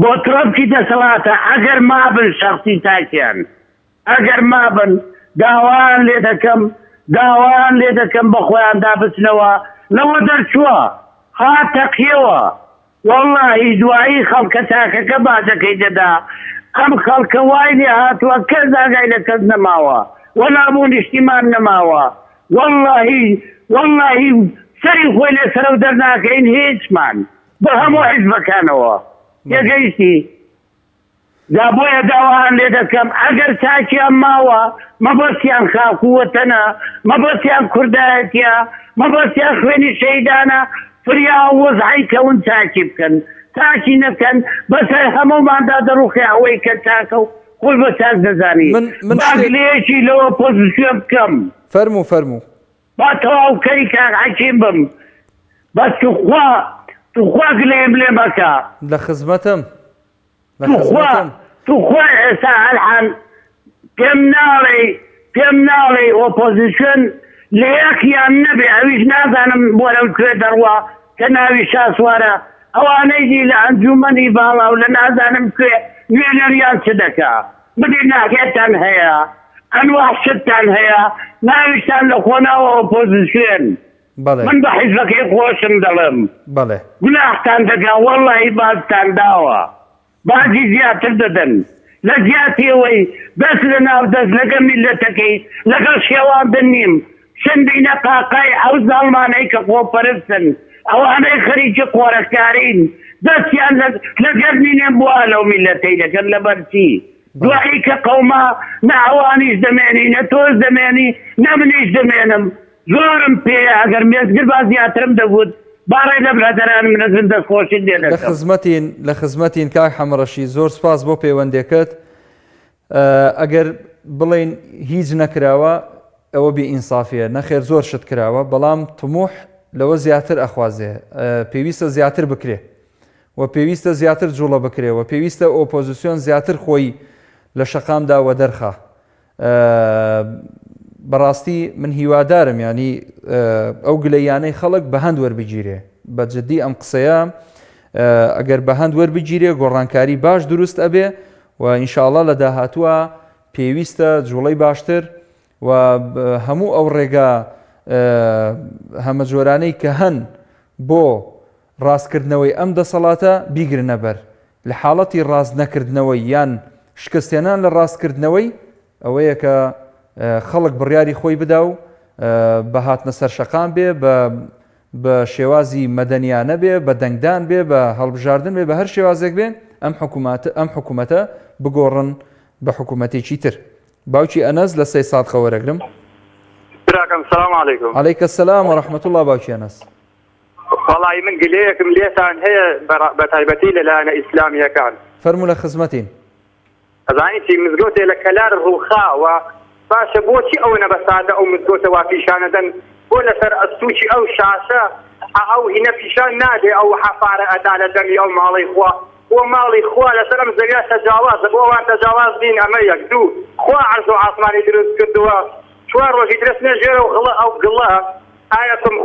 بۆ ترۆپکی دەسەڵاتە ئەگەر مابن شەخسی تاکیان ئەگەر مابن داوایان لێ دەکەم بە خۆیان دابچنەوە لەوە دەرچووە هاتەقیەوە وەڵڵاهی دوایی خەڵکە تاکەکە بازەکەی دەدا ئەم خەڵکە وای لێ هاتووە کەس ئاگای لە کەس نەماوە وەڵاموو نیشتیمان نەماوە وەڵڵاهی سەری خۆی لێ سەرە و دەرناکەین هیچمان بە هەموو حیزبەکانەوە یەگەیشتی دا بۆیە داوایان لێ دەکەم ئەگەر چاکیان ماوە مەبەستیان خاکووەتەنە مەبەستیان کوردایەتیە مەبەستیان خوێنی شەیدانە فریا وەزعی کەون چاکی بکەن تاکی نەکەن بەسەر هەموماندا دەڕوخی ئەوەی کە تاکە و خۆی بە چاک دەزانی باگلەیەکی لەوە پۆزیسیۆن بکەم فەرموو با تەواو کەری کاک حەکیم بم بەس توخوا گلەیم لێ مەکە لە خزمەتم توخوا ئێستا هەلحان پێم ناڵێ ئۆپۆزیسیۆن لە یەکیان نەبێ ئەویش نازانم بۆ لەو کوێ دەڕوا کە ناوی شاسوارە ئەوانەی دی لە ئەنجومەنی باڵا و لە نازانم کوێ نوێنەریان چ دەکا بدی ناکێتان هەیە ئەنواع شتتان هەیە ناویشتان لە خۆناوە ئۆپۆزیسیۆن من بە حیزبەکەی خۆشم دەڵێم گوناحتان دەکا وەڵڵاهی بازتان داوە بازی زیاتر دەدەن لە زیاتیەوەی دەست لە ناو دەست لەگە میلەتەکەی لەگەڵ شێوان بنیم شندینە قاقای ئەو زاڵمانەی کە خۆپەرستن ئەوانەی خەریکی قۆرەکارین دەستیان لەگەر نینێن بووە لەو میلەتەی لەگەر لەبەرچی دوایی کە قەوما نە ئەوانیش دەمێنی نە تۆش دەمێنی نە منیش دەمێنم زۆرم پێ ئەگەر مێزگر با زیاترم دەبوت باڕێ لە برادەران منەزم دەستخۆشی دێ لە خزمەتین کاک حەمڕەشی زۆر سپاس بۆ پەیوەندێکت ئەگەر بڵێن هیچ نەکراوە ئەوە بێئینسافیە نەخێر زۆر شت کراوە بەڵام تموح لەوە زیاتر ئەخوازێ پێویستە زیاتر بکرێ و پێویستە زیاتر جوڵە بکرێ و پێویستە ئۆپۆزیسیۆن زیاتر خۆی لە شەقامدا وە دەرخە بەڕاستی من هیوادارم ینی ئەو گلەیانەی خەڵک بە هەند وەربگیرێ بە جددی ئەم قسەیە ئەگەر بە هەند وەربگیرێ گۆڕانکاری باش دروست ئەبێ و ئینشاءڵڵا لە داهاتووە پێویستە جوڵەی باشتر و هەموو ئەو ڕێگا هەمە جۆرانەی کە هەن بۆ ڕاستکردنەوەی ئەم دەسەڵاتە بیگرنە بەر لە حاڵەتی ڕاست نەکردنەوەی یان شکستێنان لە ڕاستکردنەوەی ئەوەیە کە خەڵک بڕیاری خۆی بدا و بە هاتنە سەر شەقام بێ بە شێوازی مەدەنیانە بێ بە دەنگدان بێ بە هەڵبژاردن بێ بە هەر شێوازێک بێن ئەم حکوومەتە بگۆڕن بە حکوومەتێکی تر باوکی ئەنەس لە سەی سات خەوەرەگرم سلام علیکم عەلەیکە سەلام و ڕەحمەتوڵڵا باوکی ئەنەس وەڵی من گلەیەکم لێتان هەیە بە تایبەتی لەلایەنە ئیسلامیەکان فەرموو لە خزمەتین ئەزانیتی مزگەوتێ لە کەلار ڕووخاوە باشە بۆچی ئەوە نەبەسادە ئەو مزگەوتە وا پیشانەدەن بۆ لەسەر ئەستوچی ئەو شاشە ئەو هینە پیشان نادێ ئەو حەفارە ئەدا لە دەمی ئەو ماڵی خوا بۆ ماڵی خوا لەسەر ئەم زەویا تەجاوازە بۆ ئەوان تەجاواز بین ئەمە یەک دوو خوا عەرز و عاسمانی دروست کردووە چوار ڕۆژی درست نێژێرە و غڵە ئەو گڵە ئاەتم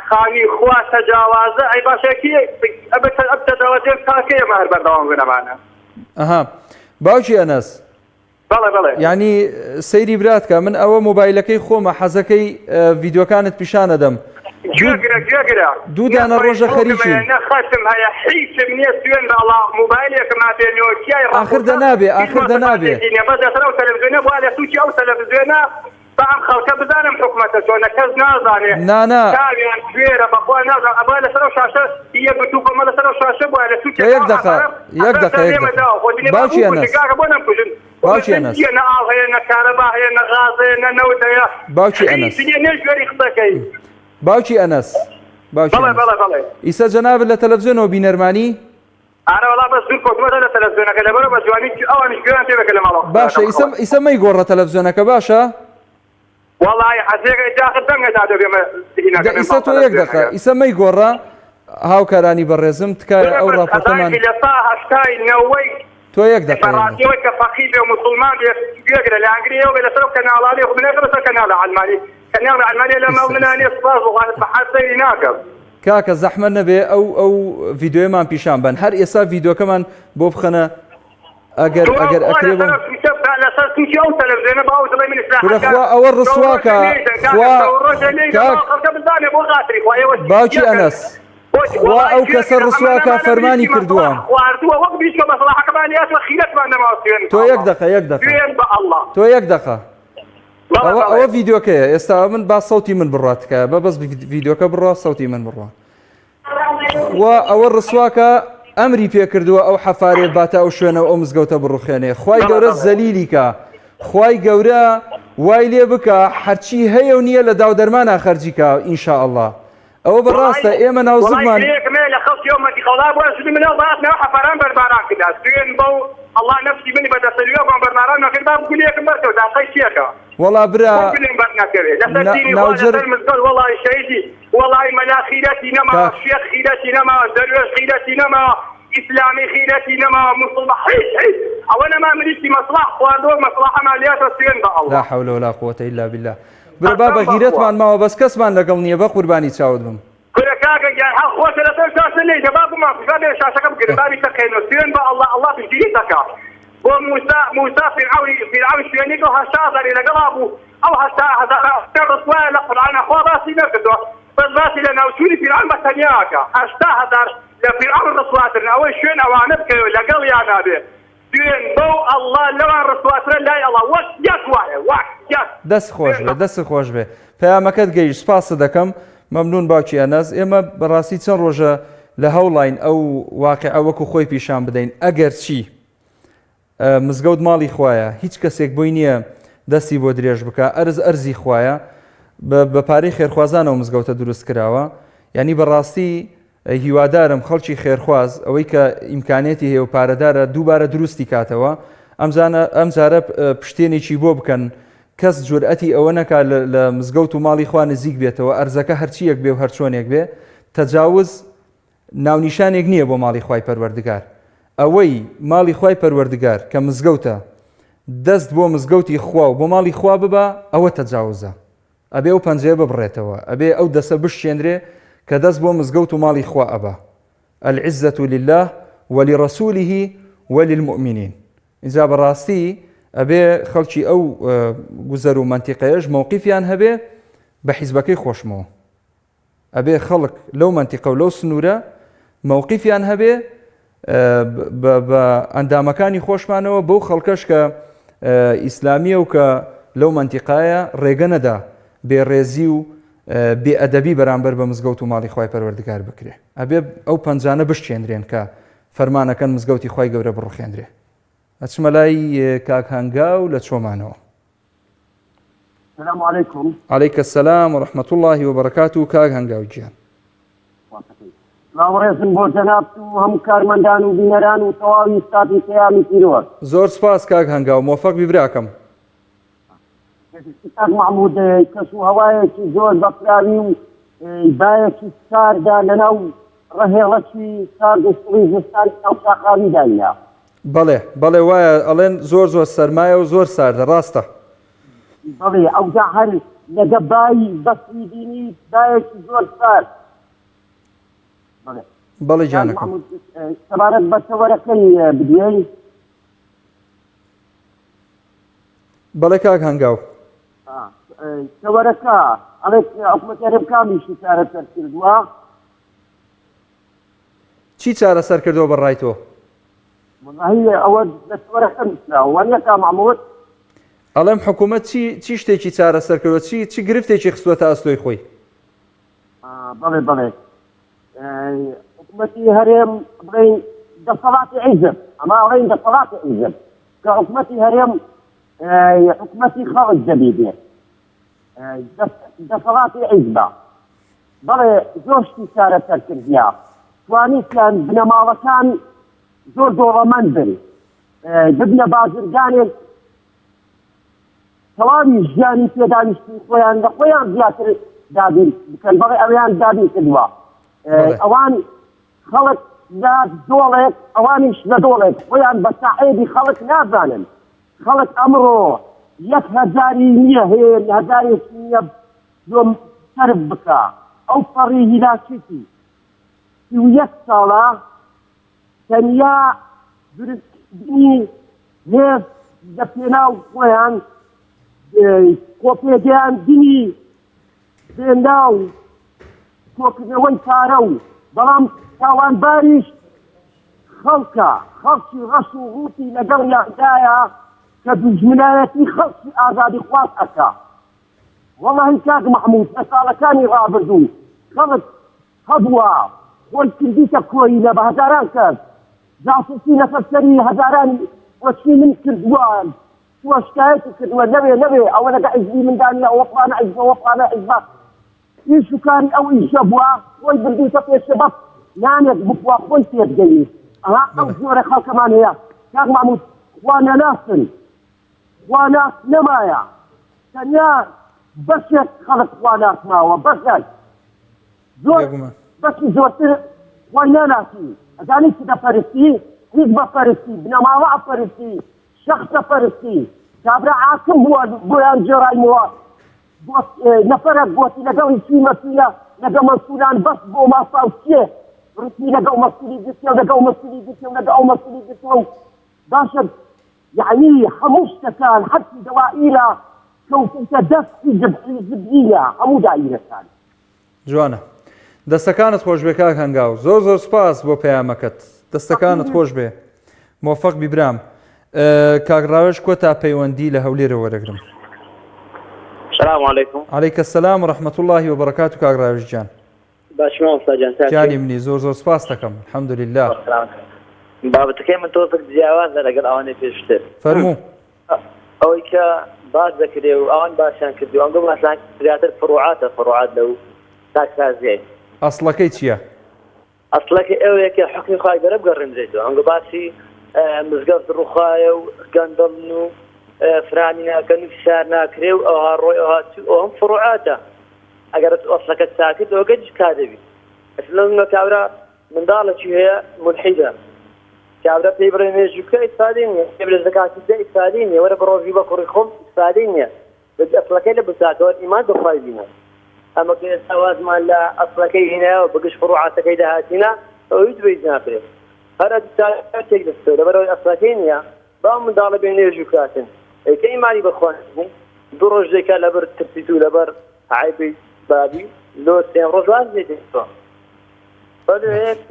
خانی خوا تەجاوازە ئەی باشێکی ئەم تەجاوازێن تاکەیەمە هەر بەردەوام بنەمانە ئەها باوکی ئەنەس ینی سەیری براتکە من ئەوە مۆبایلەکەی خۆمە حەزەکەی ڤیدیۆکانت پیشانەدەم دوو دانە ڕۆژە خەریکین ئاخر دەنابێ ئەم خەڵکە بزانم حکومەتە چۆنە کەس نازانێ تاویان کوێرە بەخوا نازان ئەبا لەسەر شاشە یەک بتووکەمە لەسەر شاشە بووە لە سوچ یەک دقە باوکی ئەنەس باوکی ئەنەس نە ئاڵ هەیە نە کارەبا هەیە نە غاز هەیە نە نەوت هەیە باوکی ئەنەس نێژوێری قسەکەی باوکی ئەنەس ئیسا جەنابت لە تەلەڤیزیۆنەوە بینەرمانی ئارە وەڵا بەس دوور کۆتمەدە لە تەلەڤیزیۆنەکە لەبەرە بە جوانی ئەوانیش گوێیان پێ بکە لە ماڵەوە باشە ئیسە مەی گۆڕە تەلەڤیزیۆنەکە باشە والله حەزێکە داخل دەنگەدا دەبێمە ئیسە تۆ یەک دقە ئیسە مەی گۆڕە هاوکارانی بەڕێزم تکایە ئەو ڕاپۆرتەمان لە تا هەشتای نەوەی تۆ یەک دقە بەڕاستیەوەی کە فەقیر بێ و موسڵمان بێ گوێگرە لە ئەنگلیەوە بێ لەسەر کەناڵانی خو بنێتە بەسەر کەناڵە ئەلمانی کەناڵە ئەلمانیا لە ماڵ منانێ سپاس وڵاتت بە حەز سەیری ناکەم کاکە زەحمەت نەبێ ئەو ڤیدیۆمان پیشان بن هەر ئێستا ڤیدیۆکەمان بۆ بخەنە ئەگەر ئەکرێ بن خوا ئەوە ڕسواکە باوکی ئەنەس خوا ئەو کەسە ڕسواکە فەرمانی کردووە تۆ یەک دقە تۆ یەک دقە ئەوە ڤیدیۆکەیە ئێستا من با سەوتی من بڕاتکە بە بەس ڤیدیۆکە بڕوا سەوتی من بڕوا وا ئەوە ڕسواکە ئەمری پێکردووە ئەو حەفارێ باتە ئەو شوێنە ئەو مزگەوتە بڕوخێنێ خوای گەورە زەلیلیکە خوای گەورە وای لێ بکە هەرچی هەیە و نییە لە داودەرمانە خەرجیکە ئینشاءڵڵا ئەوە بەڕاستە ئێمە ناو زگمان لە خەڵکیۆمەتی خەڵا بۆ منە باسنەوە حەفاران بەرباران کردا سوێن بەو ئەڵڵا نەفسی منی بەدەسەلوێ بۆ بەرناران نەکرد با گولێکم بەرکەوت داقەی چیەکە وەڵا برا ناوجەر وەڵی شەیدی وەڵی مەلا خیرەتی نەما شێخ خیرەتی نەما دەروێش خیرەتی نەما ئیسلامی خیرەتی نەما موسڵمە هیچ ئەوە نەما مریشتی مەسڵح خواردۆ مەسڵح عەمالیاتە سوێن بە ئەڵڵا لا حول ولا قوة إلا بالله برا با بە غیرەتمان ماوە بەس کەسمان لەگەڵ نییە بە قوربانی چاوت بم کورە کاکە گیان حەق خۆشە لەسەر شاشە لێ دەبا بمان فشادێ شاشەکە بگرن بابی تەقێنەوە سوێن بە ئەڵڵا ئەڵڵا پشتگیری دەکا بۆ موسا فرعون شوێنێک و 8,000 لەگەڵا بوو ئەو 8,000 ڕسوایە لە قورئانە خوا باسی نەکردووە بەس باسی لە ناوچوونی فرعون بە تەنیاکە 8,000 لە فرعون ڕسواترن ئەوەی شوێن ئەوانە بکەوە لەگەڵ یان نابێ دوێن بەو ئەڵڵا لەوان ڕسواترە لای ئەڵڵا وەک یەک وایە یەک دەست خۆش بێ پەیامەکەت گەیشت سپاس دەکەم مەمنون باوکی ئەنەس ئێمە بەڕاستی چەند ڕۆژە لە هەوڵین ئەو واقعە وەکو خۆی پیشان بدەین ئەگەر چی مزگەوت ماڵی خوایە هیچ کەسێک بۆی نییە دەستی بۆ درێژ بکە ئەرزی خوایە بە پارەی خێرخوازانەوە مزگەوتە دروست کراوە یعنی بەڕاستی هیوادارم خەڵکی خێرخواز ئەوەی کە ئیمکانێتی هەیە و پارەدارە دووبارە دروستی کاتەوە ئەم جارە پشتێنێکی بۆ بکەن کەس جورئەتی ئەوە نەکا لە مزگەوت و ماڵی خوا نزیک بێتەوە ئەرزەکە هەرچیەک بێ و هەرچۆنێک بێ تەجاوز ناونیشانێک نییە بۆ ماڵی خوای پەروەردگار ئەوەی ماڵی خوای پەروەردگار کە مزگەوتە دەست بۆ مزگەوتی خوا و بۆ ماڵی خوا ببە ئەوە تەجاوزە ئەبێ ئەو پەنجەیە ببڕێتەوە ئەبێ ئەو دەسە بشێنرێ کە دەست بۆ مزگەوت و ماڵی خوا ئەبە العزة لله ولرسوله وللمؤمنين ئینجا بەڕاستی ئەبێ خەڵکی ئەو گوزەر و منتیقەیەش مووقیفیان هەبێ بە حیزبەکەی خۆشمەوە ئەبێ خەڵک لەو منتیقە و لەو سنوورە مووقیفیان هەبێ بە ئەندامەکانی خۆشمانەوە بەو خەڵکەش کە ئیسلامیە و کە لەو منتیقایە ڕێگە نەدا بێڕێزی و بێئەدەبی بەرامبەر بە مزگەوت و ماڵی خوای پەروەردگار بکرێ ئەبێ ئەو پەنجانە بشتێنرێن کە فەرمانەکەن مزگەوتی خوای گەورە بڕوخێنرێ ئەچمە لای کاک هەنگاو لە چۆمانەوە السلام عليكم عليك السلام ورحمة الله وبركاته كاك هەنگاو گیان ڕاوڕێزم بۆ جەناب و هەموو کارمەندان و بینەران و تەواوی ستاتی پەیامی پیرۆز زۆر سپاس کاک هەنگاو مۆفەق بیبراکەم کاک محمود کەس و هەوایەکی زۆر بەفراوی و بایەکی ساردا لەناو ڕەهێڵەکی سارد و سڵی زستانی ئەو ساقاویدایە بەڵێ وایە ئەڵێن زۆر سەرمایە و زۆر ساردە ڕاستە بەڵێ ئەوجا هەر لەگە بایی بەفری دینی بایەکی زۆر سارد بەڵێ جانەکەم سەبارەت بە چەوەرەکەی بدوێن بەڵێ کاک هەنگاو چەوەرەکە ئەڵێ حکومەتیارم کامیشی چارەسەر کردووە چی چارەسەر کردەوە بەڕای تۆ والله ئەوە لە چەوەرەکە نووسراوە وەنیە کا محمود ئەڵێم حکوومەت چی شتێکی چارەسەر کردووە چی گرفتێکی خستووەتە ئەستۆی خۆی بەڵێ حکومەتی هەرێم بڵێن دەسەڵاتی عیزب ئەما ئەڵێن دەسەڵاتی عیزب کە حکومەتی هەرێم حکومەتی خەڵک دەبێ بێت دەسەڵاتی عیزبە بەڵێ زۆر شتی چارەسەر کردیا توانیتیان بنەماڵەکان زۆر دۆڵەمەند بن ببنە بازرگانێک تەواوی ژیانی پێدانیشتی خۆیان لە خۆیان زیاتر دابین بکەن بەڵێ ئەویان دابین کردووە ئەوان خەڵک لە دۆڵێک ئەوانیش لە دۆڵێک خۆیان بە ساحێبی خەڵک نازانن خەڵک ئەمڕۆ 1000 نییە هەیە 1000 نییە زۆم سەرف بکە ئەو پەڕی هیلاکیتی 31 ساڵە تەنیا درستبینی هێز لە پێناو خۆیان کۆپێدیان دینی پێناو کۆکردنەوەی پارە و بەڵام تاوانباریش خەڵکە خەڵکی ڕەش و ڕووتی لەگەڵ یاندایە کە دوژمنایەتی خەڵکی ئازادی خواز ئەکا وەڵاهی کاک محمود لە ساڵەکانی ڕابردوو خەڵک هەبووە خۆی کردیتە کۆی لە بە هەزاران کەس جاسوسی لەسەرسەری هەزاران وەچی من کردووە توە شکایەتی کردووە نەبێ ئەوە لەگە عیزبی مندانیە ئەوە فڵانە عیزبە ئەوە فڵانە عیزبە هیچ شکاری ئەو ئیشە بووە خۆی بردووتە پێشە بەف نانێک بخوا خۆی پێدگەنی ئەها ئەو زۆرە خەڵکەمان هەیە کاک محمود خوا نەناسن خوا ناس نەمایە تەنیا بەشێک خەڵک خوا ناسماوە بەشێک زۆر بەشی زۆرتر خوای ناناسی ئەزانی چ دەپەرستی هیچ بەپەرستی بنەماوە ئەپەرستی شەخصە پەرستی کابرا عاکم بووە بۆیان جێڕایمەوە نەفەرە گوتی لەگەڵ هیچی مەسوولە لەگەڵ مەسوولان بەس بۆ ماساو چێ ڕوتی لەگەڵ مەسوولی گرتێ و لەگەڵ مەسوولی گرتێ و لەگەڵ مەسوولی گرتەوە و باشە یعنی هەموو شتەکان حەتی دەوائیرە کەوتوتە دەستی زبیە هەموو دائیرەکان جوانە دەستەکانت خۆش بێ کاک هەنگاو زۆر سپاس بۆ پەیامەکەت دەستەکانت خۆش بێ مۆفەق بیبرام کاگڕاوێژ کۆتا پەیوەندی لە هەولێرە وەرەگرم. السلام عليكم. عليك السلام ورحمة الله وبركاته كاغراويش جان. باش ما أستاذ جان. جاني مني زور سپاس دەکەم الحمد لله. بابەتەکەی من تۆ جیاوازە لەگەڵ ئەوانەی پێشتر. فەرموو. ئەوەی کە باس دەکرێ و ئەوان باشیان کردی و ئەنگە باشیان زیاتر فروعات لەو تاکسازیای. ئەسڵەکەی چییە؟ ئەسڵەکەی ئەوەیە کە حکمی خوای گەورە بگەڕێنرێتەوە. ئەنگە باسی مزگەوت ڕووخایە و گەندەڵن و فرانی ناکەن و فشار ناکرێ و ئەوها ڕۆی ئەوها فروعاتە. ئەگەر ئەسڵەکە چاکرد ئەوەکە کا دەبی. ئەسڵە کابرا منداڵێکی هەیە ملحیدە. کابرا پێی بڕێ نوێژی بکە ئیسفادەی نییە. پێی بڵێ زەکاتی بدە ئیسفادەی نییە. وەرە بڕۆژی بە کوڕی خۆم ئیسفادەی نییە. ئەسڵەکەی لە بچاتەوە ئیمان بەخوای بینە. ئەمە کە ئێستا وازمان لە ئەسڵەکەی هێنایەوە بەگشت فروعاتەکەی داهاتینە ئەوە هیچ بەیت ناکرێت. هەر تێک دەستەوە لەبەرەوەی ئەسڵەکەی نییە با منداڵە بێ نوێژی بکاتن. ئەیکە ئیمانی بەخوا بوو دوو ڕۆژ دێکا لەبەر ترسیت و لەبەر عیبی بابی لۆ سێم ڕۆژ واز دێتەوە.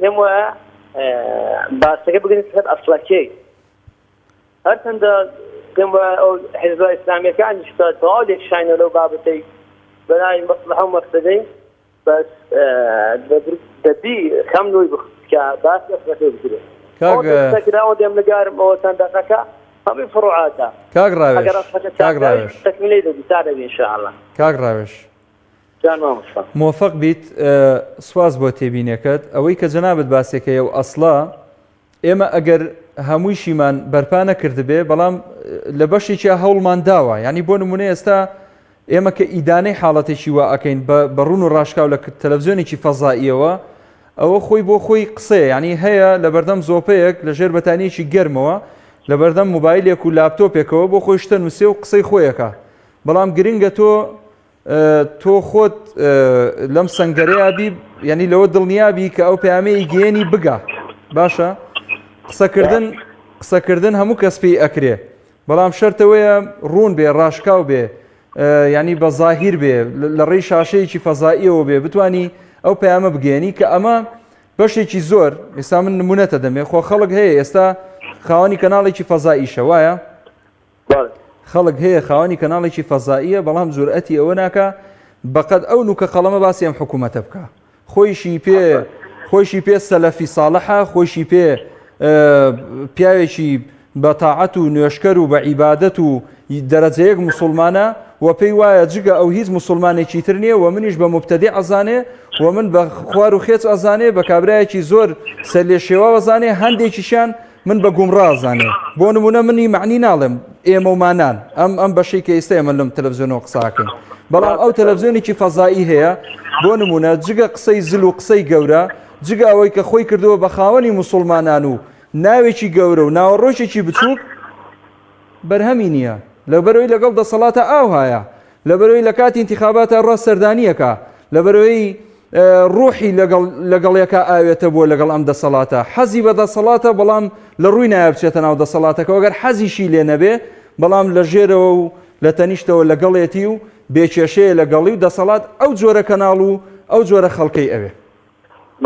پێم وایە باسەکە بگرێت سەر ئەسڵەکەی. هەرچەندە پێم وایە ئەو حیزبە ئیسلامیەکانی تەواو لێکشاینە لەو بابەتەی بەناوی مەسلحە و مەقسەدەی بەس دەبی خەم لۆی بکە باسی ئەسڵەکەی بگرێت. ئەو دێم لەگارم ئەوە چەندەقەکە هەمووی فروعاتە. کاگڕاوێژ تەکمیلەی دەبی تا دەبی ئینشاءالله. کاگڕاوێژ جان مامۆستا موفق بیت. سواز بۆ تێبینەکەت ئەوەی کە جەنابەت باسێکەیە و ئەسڵا ئێمە ئەگەر هەموویشیمان بەرپا نەکردبێ بەڵام لە بەشێکی هەوڵمان داوە. ینی بۆ نمونە ئێستا ئێمە کە ئیدانەی حاڵەتێکی وا ئەەکەین بە ڕوون و ڕاشکاو لە تەلەڤیزیۆنێکی فەزائیەوە ئەوە خۆی بۆ خۆی قسەیە. ینی هەیە لە بەردەم زۆپەیەک لە ژێر بەتانیەکی گەرمەوە لە بەردەم موبایلێک و لاپتۆپێکەوە بۆ خۆی شتە نووسێ و قسەی خۆیەکە. بەڵام گرنگە تۆ خۆت لەم سەنگەرەیە بی ینی لەوە دڵنیابی کە ئەو پەیامەی گەیەنی بگا. باشە قسەکردن هەموو کەس پێی ئەکرێ بەڵام شەرتەوەیە ڕوون بێ ڕاشکاو بێ ینی بە زاهیر بێ لە ڕێی شاشەیەکی فەزائیەوە بێ بتانی ئەو پەیامە بگەێنی کە ئەمە بەشێکی زۆر ئێستا من نمونەتە دەمێ خۆ خەڵک هەیە ئێستا خاوەنی کەناڵێکی فەزائیشە وایە خەڵک هەیە خاوەنی کەناڵێکی فەزائیە بەڵام جورئەتی ئەوە ناکە بەقەد ئەو نوکە قەڵەمە باسی ئەم حکوومەتە بکە. خۆیشی پێ سەلەفی ساڵحە خۆشی پێ پیاوێکی بە تاعەت و نوێشکەر و بە عیبادەت و دەرەجەیەک موسڵمانە و پێی وایە جگە ئەو هیچ موسڵمانێکی تر نییە و منیش بە مبتەدی ئەزانێ و من بە خوار و خێچ ئەزانێ بە کابرایەکی زۆر سەرلێ شێوا ئەزانێ هەندێکیشیان من بە گومڕا ئەزانێ. بۆ نمونە منی معنی ناڵێم ئێمە ومانان ئەم بەشەی کە ئێستا ئێمە لەم تەلەڤیزیۆنەوە قساکەین بەڵام ئەو تەلەڤیزیۆنێکی فەزایی هەیە بۆ نمونە جگە قسەی زل و قسەی گەورە جگە ئەوەی کە خۆی کردووە بە خاوەنی موسڵمانان و ناوێکی گەورە و ناوەڕۆژێکی بچووک بەرهەمی نییە. لەبەرەوەی لەگەڵ دەسەڵاتە ئاوهایە لەبەرەوەی لە کاتی انتخاباتە ڕاست سەردانیەکە لەبەرەوەی ڕوحی لەگەڵیەکە ئاوێتە بۆ لەگەڵ ئەم دەسەڵاتە حەزی بە دەسەڵاتە بەڵام لە ڕووی نایە بچێتە ناو دەسەڵاتەکە ئەگەر حەزیشی لێ نەبێ بەڵام لە ژێرەوە و لە تەنیشتەوە لەگەڵێتی و بێکێشەیە لەگەڵی و دەسەڵات ئەو جۆرە کەناڵ و ئەو جۆرە خەڵکەی ئەوێ.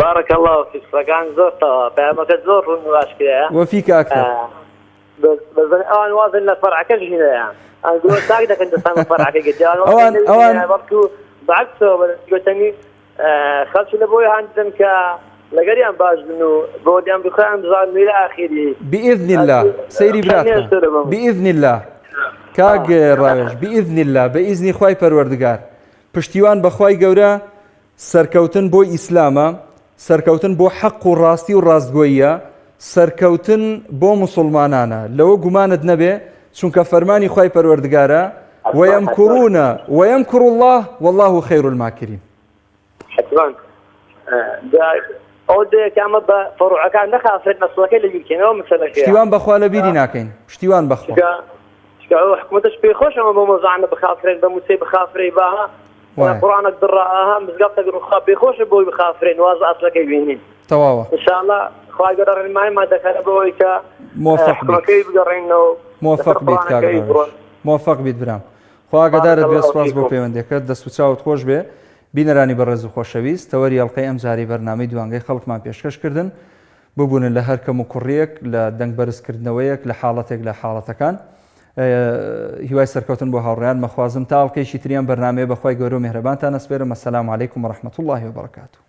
بارك الله فيك فكان زور فهمك زور المشكله وفيك اكثر بس انا واضح ان فرعك هنا يعني انا قلت ساعدك انت سامع فرعك قد اوان برضو بعكسه قلت لي خلص لابوي عندهم ك لقريان باش انه بوديان بخان بزار الى اخره باذن الله سيري براتك باذن الله كاغ راوج باذن الله باذن خوي پروردگار پشتیوان بخوای گەورە سەرکەوتن بۆ ئیسلامە سەرکەوتن بۆ حەق و ڕاستی و ڕاستگۆییە سەرکەوتن بۆ موسڵمانانە لەوە گومانت نەبێ چونکە فەرمانی خوای پەروەردگارە وەیەمکوڕونە وەیەمکوڕ الله والله خەیر الماکرین. حتما ئەو دەیەکە ئەمە بە فەڕوعەکان نەخافرێت مەسڵەکەی لە بیرکەنەوە مەسەلەکەیە پشتیوان بەخوا لە بیری ناکەین پشتیوان بەخوا حکومەتش پێی خۆشەوە بۆ مۆزوعانە بخافرێت بە موسەی بخافرێ باها قرآنك دراها مزقطك روخا بيخوش بوي بخافرين واز اصلك يبينين تواوا ان شاء الله خوي قرر معي ما دخل بوي ك موفق بيت موفق بيت كاغ موفق بيت برام خوي قدرت بيسواس بو پەیوەندەکەت دەست و چاوت خۆش بێ بینەرانی بەڕێز و خۆشەویست تەوەری ئەڵقەی ئەم جاری بەرنامەی دوانگەی خەڵکمان پێشکەشکردن ببوون لە هەرکەم و کوڕیەک لە دەنگ بەرزکردنەوەیەک لە حاڵەتێک لە حاڵەتەکان هیوای سەرکەوتن بۆ هاوڕێیان مەخوازم تاڵکەیشی تریان بەرنامەیە بەخوای گەورە و میهرەبانتان ئەسپێرم. ئەسەلام عەلەیکم وەڕەحمەتوڵڵاهی وبەرەکاتوه.